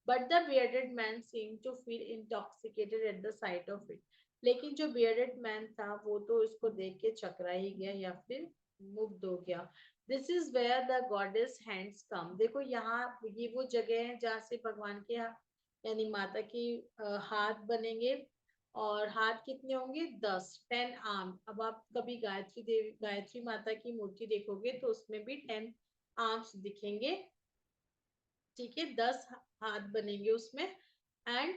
But the bearded man seemed to feel intoxicated at the sight of it. लेकिन जो bearded man था वो तो इसको देख के चकरा ही गया या फिर मुग्ध हो गया. This is where the goddess hands come. देखो यहाँ ये वो जगह है जहाँ से भगवान के यानी माता की हाथ बनेंगे. और हाथ कितने होंगे? 10 आर्म. अब आप कभी गायत्री देवी गायत्री माता की मूर्ति देखोगे तो उसमें भी 10 आर्म्स दिखेंगे. ठीक है, 10 हाथ बनेंगे उसमें. And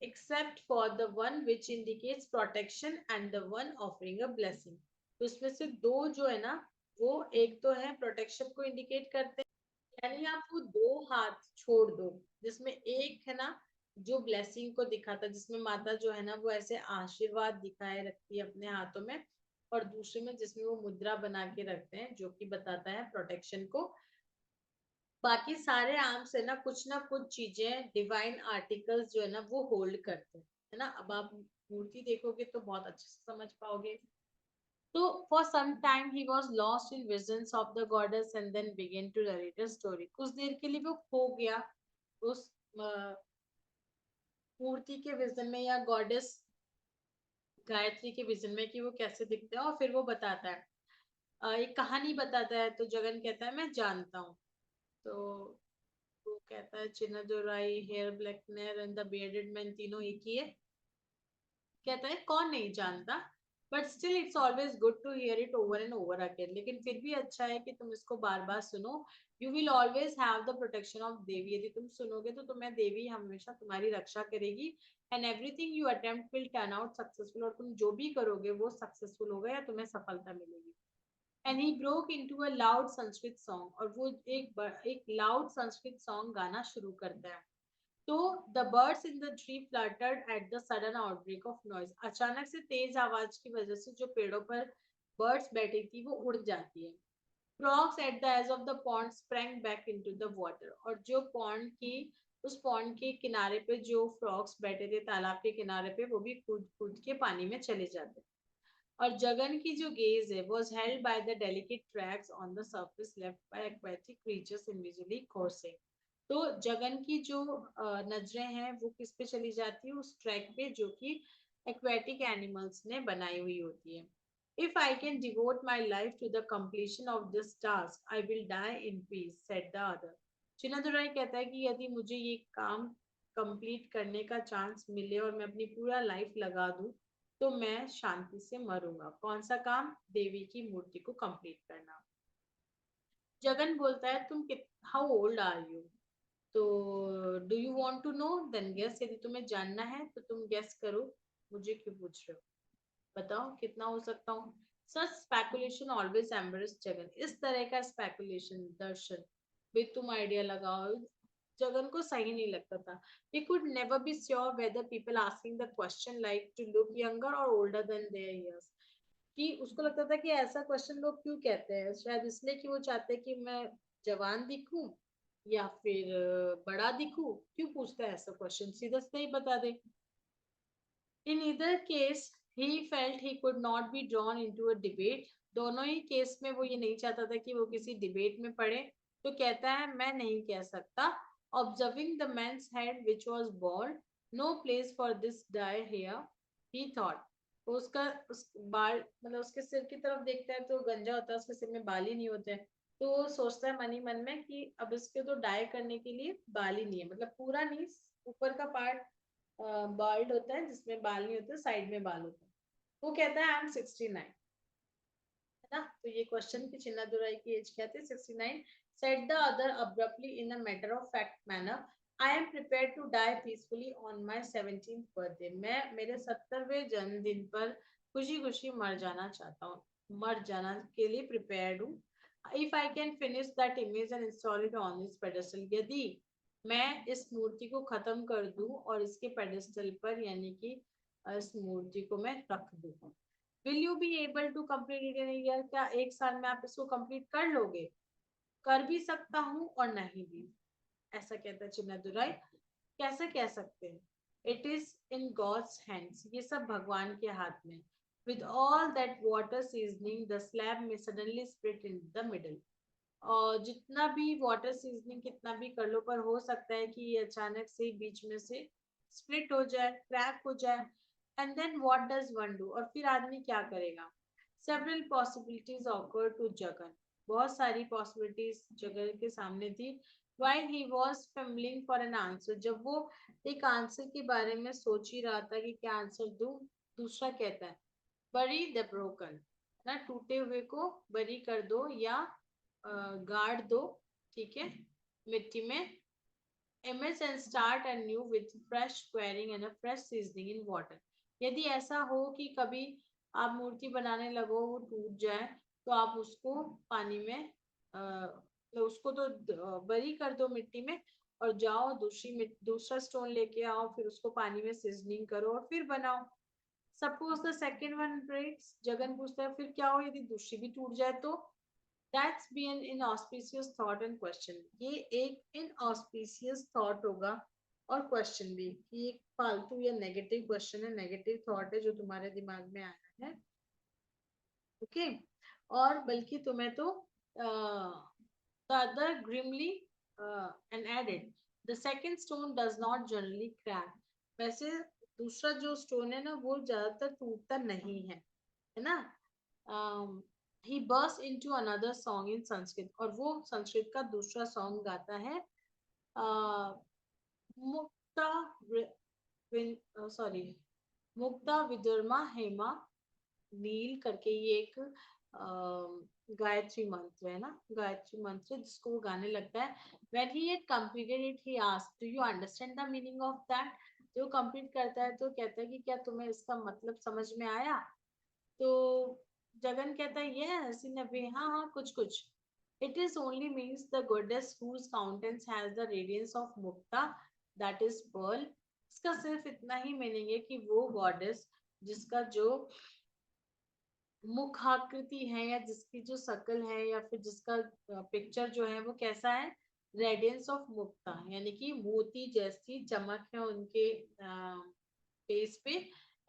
except for the one which indicates protection and the one offering a blessing. तो उसमें से दो जो है ना वो एक तो है प्रोटेक्शन को इंडिकेट करते हैं, यानी आप वो दो हाथ छोड़ दो जिसमें एक है ना जो ब्लेसिंग को दिखाता है, जिसमें माता जो है ना वो ऐसे आशीर्वाद दिखाए रखती है अपने हाथों में, और दूसरे में जिसमें वो मुद्रा बना के रखते हैं जो कि बताता है प्रोटेक्शन को. बाकी सारे आर्म्स से ना कुछ चीजें डिवाइन आर्टिकल्स जो है ना वो होल्ड करते हैं, है ना. अब आप मूर्ति देखोगे तो बहुत अच्छे से समझ पाओगे. तो for some time he was lost in visions of the goddess and then began to narrate a story. कुछ देर के लिए वो खो गया उस मूर्ति के विजन में या गॉडेस गायत्री के विजन में कि वो कैसे दिखते हैं, और फिर वो बताता है एक कहानी बताता है. तो जगन कहता है मैं जानता हूँ. तो वो कहता है Chinnadurai, hair blackener and the bearded man तीनों एक ही है. कहता है कौन नहीं जानता, but still it's always good to hear it over and over again. लेकिन फिर भी अच्छा है कि तुम इसको बार बार सुनो. You will always have the protection of Devi. यदि तुम सुनोगे तो तुम्हें देवी हमेशा तुम्हारी रक्षा करेगी. And everything you attempt will turn out successful. और तुम जो भी करोगे वो सक्सेसफुल होगा या तुम्हें सफलता मिलेगी. And he broke into a loud Sanskrit song. और वो एक लाउड संस्कृत सॉन्ग गाना शुरू करता है. तो the birds in the tree fluttered at the sudden outbreak of noise. अचानक से तेज आवाज की वजह से जो पेड़ों पर बर्ड्स बैठी थी वो उड़ जाती है. Frogs at the edge of the pond sprang back into the water. और जो पॉन्ड की उस पॉन्ड के किनारे पे जो फ्रॉग्स बैठे थे तालाब के किनारे पे वो भी कूद कूद के पानी में चले जाते. और जगन की जो गेज है was held by the delicate tracks on the surface left by aquatic creatures invisible coursing. तो जगन की जो नजरें हैं वो किस पे चली जाती है? उस ट्रैक पे जो कि एक्वेटिक एनिमल्स ने बनाई हुई होती है. If I can devote my life to the completion of this task, I will die in peace, said the other. चिन्नादुराई कहता है कि यदि मुझे ये काम कंप्लीट करने का चांस मिले और मैं अपनी पूरा लाइफ लगा दूं तो मैं शांति से मरूंगा. कौन सा काम? देवी की मूर्ति को कंप्लीट करना. जगन बोलता है तुम हाउ ओल्ड आर यू. तो do you want to know? Then guess. यदि तुम्हें जानना है तो तुम गेस करो. मुझे क्यों पूछ रहे हो? बताओ कितना हो सकता हूँ. सच स्पेकुलेशन ऑलवेज एम्बरेस जगन. इस तरह का स्पेकुलेशन दर्शन भी तुम आइडिया लगाओ जगन को सही नहीं लगता था. He could never be sure whether people asking the question like to look younger or older than their years. कि उसको लगता था कि ऐसा क्वेश्चन लोग क्यों कहते हैं, शायद इसलिए कि वो चाहते हैं कि मैं जवान दिखूं या फिर बड़ा दिखूं. क्यों पूछता है ऐसा क्वेश्चन, सीधा सीधा ही बता दे. In either case, he felt he could not be drawn into a debate. दोनों ही केस में वो ये नहीं चाहता था कि वो किसी डिबेट में पड़े. तो कहता है मैं नहीं कह सकता. Observing the man's head which was bald, no place for this dye here, he thought. तो उसका उस बाल मतलब उसके सिर की तरफ देखता है तो गंजा होता है, उसके सिर में बाल ही नहीं होते हैं. तो वो सोचता है मन ही मन में कि अब इसके तो डाई करने के लिए बाल ही नहीं है, मतलब पूरा नहीं, ऊपर का पार्ट बाल्ड होता है जिसमें बाल नहीं होते, साइड में बाल होते हैं. वो कहता है आई एम 69, है ना. तो ये क्वेश्चन की चिन्नादुराई की एज क्या थी, 69. Said the other abruptly in a matter of fact manner, I am prepare to die peacefully on my 17th birthday. मैं मेरे 70वें जन्मदिन पर खुशी खुशी मर जाना चाहता हूँ, मर जाना के लिए प्रिपेयर्ड हूँ. If I can finish that image and install it on this pedestal, यदि मैं इस मूर्ति को खत्म कर दूं और इसके पेडेस्टल पर यानी कि इस मूर्ति को मैं रख दूं. Will you be able to complete it in year, क्या एक साल में आप इसको कंप्लीट कर लोगे. कर भी सकता हूँ और नहीं भी, ऐसा कहता है चिन्नादुराई. कैसे कह सकते हैं. It is in God's hands, ये सब भगवान के हाथ में. With all that water seasoning the slab में suddenly split in the middle. और जितना भी वाटर सीजनिंग कितना भी कर लो, पर हो सकता है कि ये अचानक से बीच में से स्प्लिट हो जाए, क्रैक हो जाए. And then what does one do, और फिर आदमी क्या करेगा. Several possibilities occur to Jagan, बहुत सारी पॉसिबिलिटीज जगन के सामने थी. While he was fumbling for an answer, जब वो एक आंसर के बारे में सोच ही रहा था कि क्या आंसर दूं, दूसरा कहता है बरी द ब्रोकन, ना टूटे हुए को बरी कर दो या गाड़ दो, ठीक है, मिट्टी में. immerse and start anew with fresh squaring and a fresh seasoning in water. यदि ऐसा हो कि कभी आप मूर्ति बनाने लगो वो टूट जाए, तो आप उसको पानी में तो उसको तो बरी कर दो मिट्टी में, और जाओ दूसरा स्टोन लेके आओ, फिर उसको पानी में सीजनिंग करो और फिर बनाओ. Suppose the second one breaks, Jagan पूछता है फिर क्या हो यदि दूसरी भी टूट जाए तो. That's be an inauspicious thought and question. ये एक inauspicious thought होगा और क्वेश्चन भी, कि एक फालतू या नेगेटिव क्वेश्चन है, नेगेटिव थॉट है जो तुम्हारे दिमाग में आया है. ओके. और बल्कि तुम्हें तो the other grimly and added, the second stone does not generally crack. वैसे दूसरा जो स्टोन है ना वो ज्यादातर टूटता नहीं है ना. he burst into another song in Sanskrit, और वो संस्कृत का दूसरा सॉन्ग गाता है. मुक्ता सॉरी मुक्ता विदर्मा हेमा नील करके ये एक गायत्री मंत्र है ना, गायत्री मंत्र जिसको वो गाने लगता है. when he had completed it he asked, do you understand the meaning of that. जो कंप्लीट करता है तो कहता है कि क्या तुम्हें इसका मतलब समझ में आया. तो जगन कहता है यस इन अ वे, हाँ हाँ कुछ कुछ. It is only means the goddess whose countenance has the radiance of mukta, that is pearl. इसका सिर्फ इतना ही मीनिंग है कि वो गॉडेस जिसका जो मुखाकृति है या जिसकी जो शकल है या फिर जिसका पिक्चर जो है वो कैसा है, रेडियंस ऑफ मुक्ता, यानी कि मोती जैसी चमक है उनके फेस पे.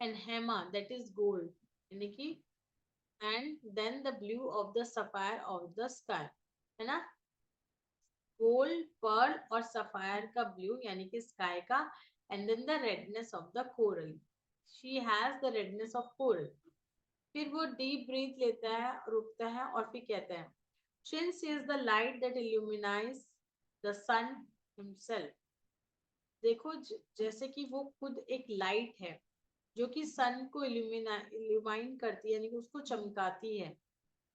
And Hema that is gold, यानी कि and then the blue of the sapphire of the sky, है ना. गोल्ड पर्ल और सफायर का ब्लू यानी कि स्काई का. And then the redness of the coral, she has the redness of coral. फिर वो डीप ब्रीथ लेता है, रुकता है और फिर कहता है since is the light that illumines the sun himself. देखो जैसे कि वो खुद एक लाइट है जो कि सन को इल्यूमाइन करती है, यानी कि उसको चमकाती है.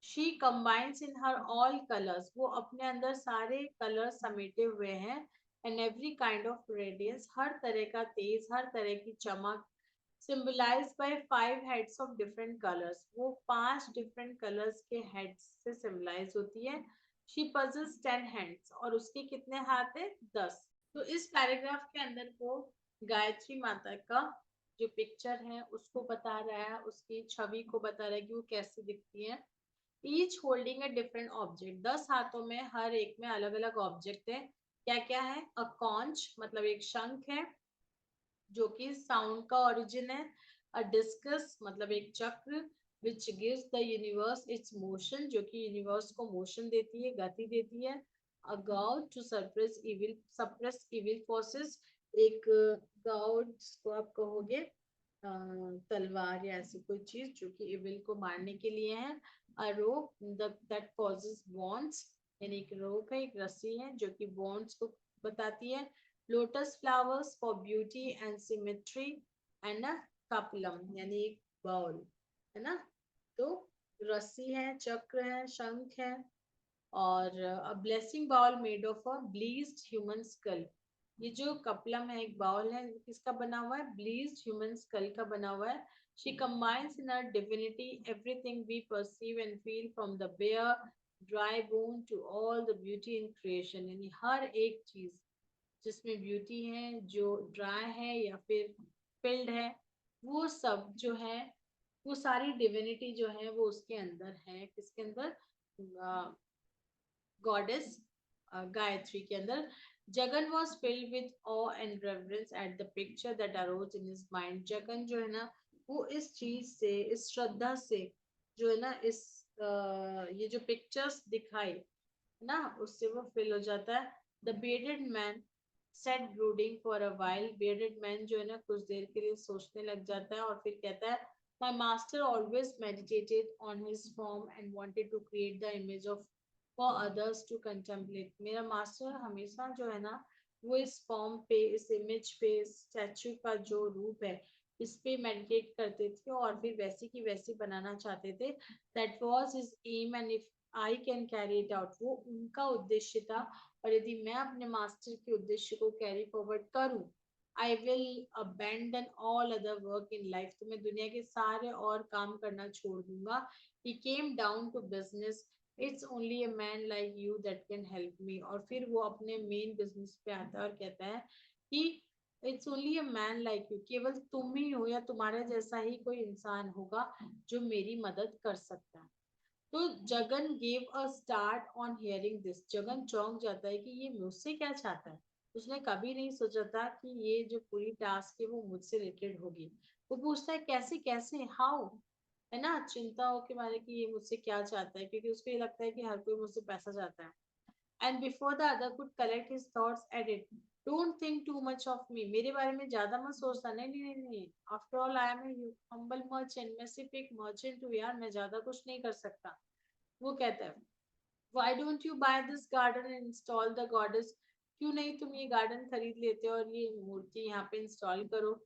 She combines in her all colors, वो अपने अंदर सारे कलर समेटे हुए हैं. And every kind of radiance, हर तरह का तेज, हर तरह की चमक. symbolized by 5 heads of different colors, वो 5 different colors के heads से symbolize होती है. she possesses 10 hands, और उसके कितने हाथ है, 10. तो इस पैराग्राफ के अंदर वो गायत्री माता का जो पिक्चर है उसको बता रहा है, उसकी छवि को बता रहा है कि वो कैसी दिखती है। Each holding a different object, 10 हाथों में हर एक में अलग अलग ऑब्जेक्ट है। क्या क्या है? अ कॉन्च मतलब एक शंख है जो कि साउंड का ओरिजिन है। अ डिस्कस मतलब एक चक्र which gives the universe it's motion, जो कि यूनिवर्स को मोशन देती है, गति देती है। A god to suppress evil forces, एक गॉड को आप कहोगे तलवार या ऐसी कोई चीज जो कि इविल को मारने के लिए है। अ रोप दैट कॉजेस बॉन्ड्स, यानी एक रोप है, एक रस्सी है जो कि बॉन्ड्स को बताती है। Lotus flowers for beauty and symmetry, and a कपलम यानी एक बाउल, है ना। तो रस्सी है, चक्र है, शंख है, और a blessing bowl made of a blessed human skull. ये जो कपलम है, एक बाउल है, किसका बना हुआ है? ब्लीस्ड ह्यूमन स्कल का बना हुआ है। She combines in her divinity everything we perceive and feel, from the bare dry bone to all the beauty in creation, यानी हर एक चीज जिसमें ब्यूटी है, जो ड्राई है या फिर फिल्ड है, वो सब जो है, वो सारी डिविनिटी जो है वो उसके अंदर है। किसके अंदर? गॉडेस गायत्री के अंदर। Jagan was filled with awe and reverence at the picture that arose in his mind. Jagan जो है ना, वो इस चीज से, इस श्रद्धा से जो है ना, इस ये जो पिक्चर्स दिखाई ना, उससे वो फिल हो जाता है। The bearded man set brooding for a while, bearded man जो है ना कुछ देर के लिए सोचने लग जाता है और फिर कहता है, my master always meditated on his form and wanted to create the image of for others to contemplate। मेरा मास्टर हमेशा जो है ना, वो इस फॉर्म पे, इस इमेज पे, इस स्टैचू का जो रूप है, इस पे मेडिटेट करते थे और फिर वैसी की वैसी बनाना चाहते थे। That was his aim, and if I can carry it out, वो उनका उद्देश्य था। और यदि मैं अपने मास्टर के उद्देश्य को कैरी फॉरवर्ड करूं, I will abandon all other work in life, तो मैं दुनिया के सारे और काम करना छोड़ दूंगा। He came down to business, it's only a man like you that can help me. और फिर वो अपने मेन बिजनेस पे आता है और कहता है कि it's only a man like you, केवल तुम ही हो या तुम्हारे जैसा ही कोई इंसान होगा जो मेरी मदद कर सकता है। तो Jagan gave a start on hearing this, Jagan चौंक जाता है कि ये मुझसे क्या चाहता है। उसने कभी नहीं सोचा था कि ये जो पूरी टास्क है वो मुझसे रिलेटेड होगी। वो पूछता है कैसे कैसे, हाउ, है ना, चिंता हो के मारे कि ये मुझसे क्या चाहता है, क्योंकि उसको ये लगता है कि हर कोई मुझसे पैसा चाहता है। And before the other could collect his thoughts added, don't think too much of me, मेरे बारे में ज्यादा मत सोचना। नहीं नहीं नहीं नहीं, after all I am a humble merchant, मैं सिर्फ एक मर्चेंट हूँ यार, मैं ज्यादा कुछ नहीं कर सकता। वो कहता है, why don't you buy this garden and install the goddess, क्यों नहीं तुम ये गार्डन खरीद लेते हो और ये मूर्ति यहाँ पे इंस्टॉल करो।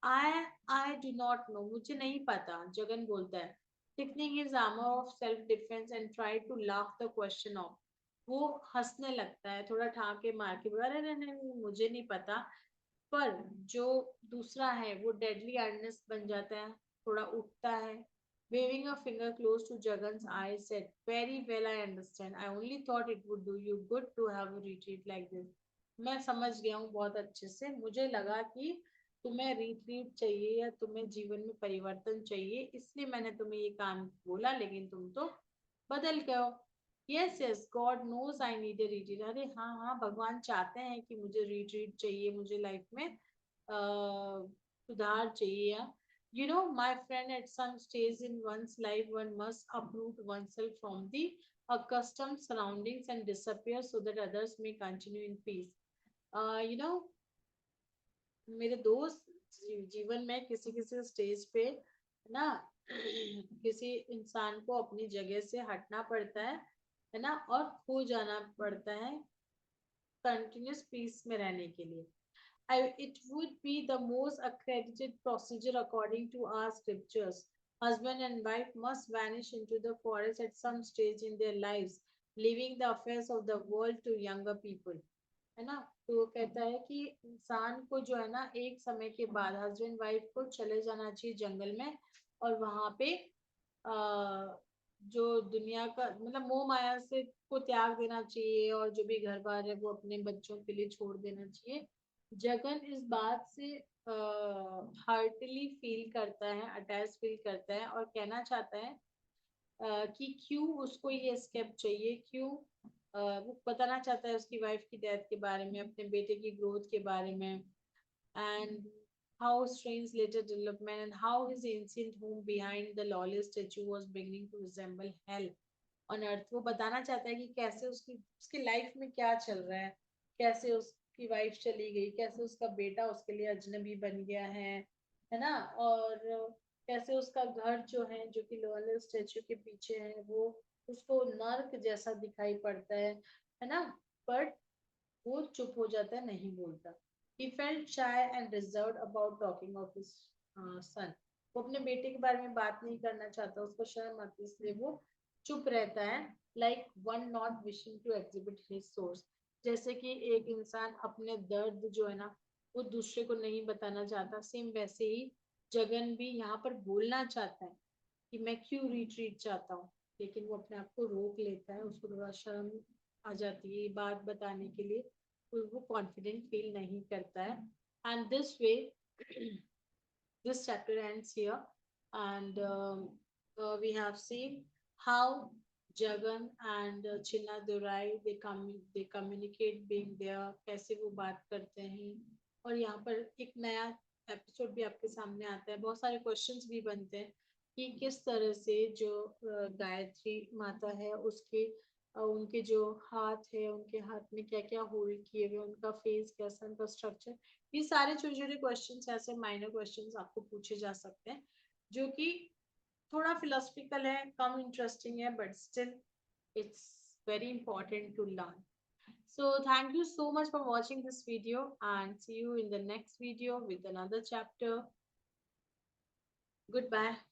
I I do not know, मुझे नहीं पता, जगन बोलता है, thickening his armour of self defence and try to laugh the question off. वो हंसने लगता है, थोड़ा ठाके मार के बोला, अरे नहीं नहीं मुझे नहीं पता। पर जो दूसरा है वो डेडली अर्नेस्ट बन जाता है, थोड़ा उठता है। Waving a finger close to Jagan's eyes, said, very well, I understand. I only thought it would do you good to have a retreat like this. मैं समझ गया हूँ बहुत अच्छे से, मुझे लगा कि तुम्हें रिट्रीट चाहिए या तुम्हें जीवन में परिवर्तन चाहिए, इसलिए मैंने तुम्हें ये काम बोला, लेकिन तुम तो बदल गए हो। Yes yes, God knows I need a retreat, अरे हाँ हाँ, भगवान चाहते हैं कि मुझे रिट्रीट चाहिए, मुझे लाइफ में सुधार चाहिए। You know, my friend, at some stage in one's life, one must uproot oneself from the accustomed surroundings and disappear so that others may continue in peace. You know, मेरे दोस्त, जीवन में किसी किसी स्टेज पे ना किसी इंसान को अपनी जगह से हटना पड़ता है ना, और खो जाना पड़ता है कंटिन्यूस पीस में रहने के लिए। It would be the most accredited procedure according to our scriptures. Husband and wife must vanish into the forest at some stage in their lives, leaving the affairs of the world to younger people. है ना। तो वो कहता है कि इंसान को जो है ना, एक समय के बाद हस्बैंड वाइफ को चले जाना चाहिए जंगल में, और वहां पे जो दुनिया का मतलब मोह माया से को त्याग देना चाहिए और जो भी घर बार है वो अपने बच्चों के लिए छोड़ देना चाहिए। जगन इस बात से हार्टली फील करता है, अटैच फील करता है और कहना चाहता है कि क्यों उसको ये स्टेप चाहिए, क्यों वो बताना चाहता है उसकी वाइफ की डेथ के बारे में, अपने बेटे की ग्रोथ के बारे में, and how strange later development and how his ancient home behind the lawless statue was beginning to resemble hell on earth। वो बताना चाहता है कि कैसे उसकी उसकी लाइफ में क्या चल रहा है, कैसे उसकी वाइफ चली गई, कैसे उसका बेटा उसके लिए अजनबी बन गया है ना, और कैसे उसका घर जो है जो कि लॉयलेस स्टेच्यू के पीछे है वो उसको नर्क जैसा दिखाई पड़ता है ना। बट वो चुप हो जाता है, नहीं बोलता। He felt shy and reserved about talking of his son। वो अपने बेटे के बारे में बात नहीं करना चाहता, उसको शर्म आती है, इसलिए वो चुप रहता है। Like one not wishing to exhibit his source। जैसे कि एक इंसान अपने दर्द जो है ना वो दूसरे को नहीं बताना चाहता, सेम वैसे ही जगन भी यहाँ पर बोलना चाहता है कि मैं क्यों रिट्रीट चाहता हूँ, लेकिन वो अपने आप को रोक लेता है, उसको थोड़ा शर्म आ जाती है ये बात बताने के लिए, वो कॉन्फिडेंट फील नहीं करता है। And this way this chapter ends here, and we have seen how Jagan and Chinna Durai they communicate being there, कैसे वो बात करते हैं। और यहाँ पर एक नया एपिसोड भी आपके सामने आता है, बहुत सारे क्वेश्चंस भी बनते हैं कि किस तरह से जो गायत्री माता है उसके उनके जो हाथ है, उनके हाथ में क्या क्या होल्ड किए हुए, उनका फेस कैसा, उनका स्ट्रक्चर, ये सारे छोटे छोटे क्वेश्चंस ऐसे माइनर क्वेश्चंस आपको पूछे जा सकते हैं जो कि थोड़ा फिलोसफिकल है, कम इंटरेस्टिंग है, but still it's very important to learn. So thank you so much for watching this video and see you in the next video with another chapter. Goodbye.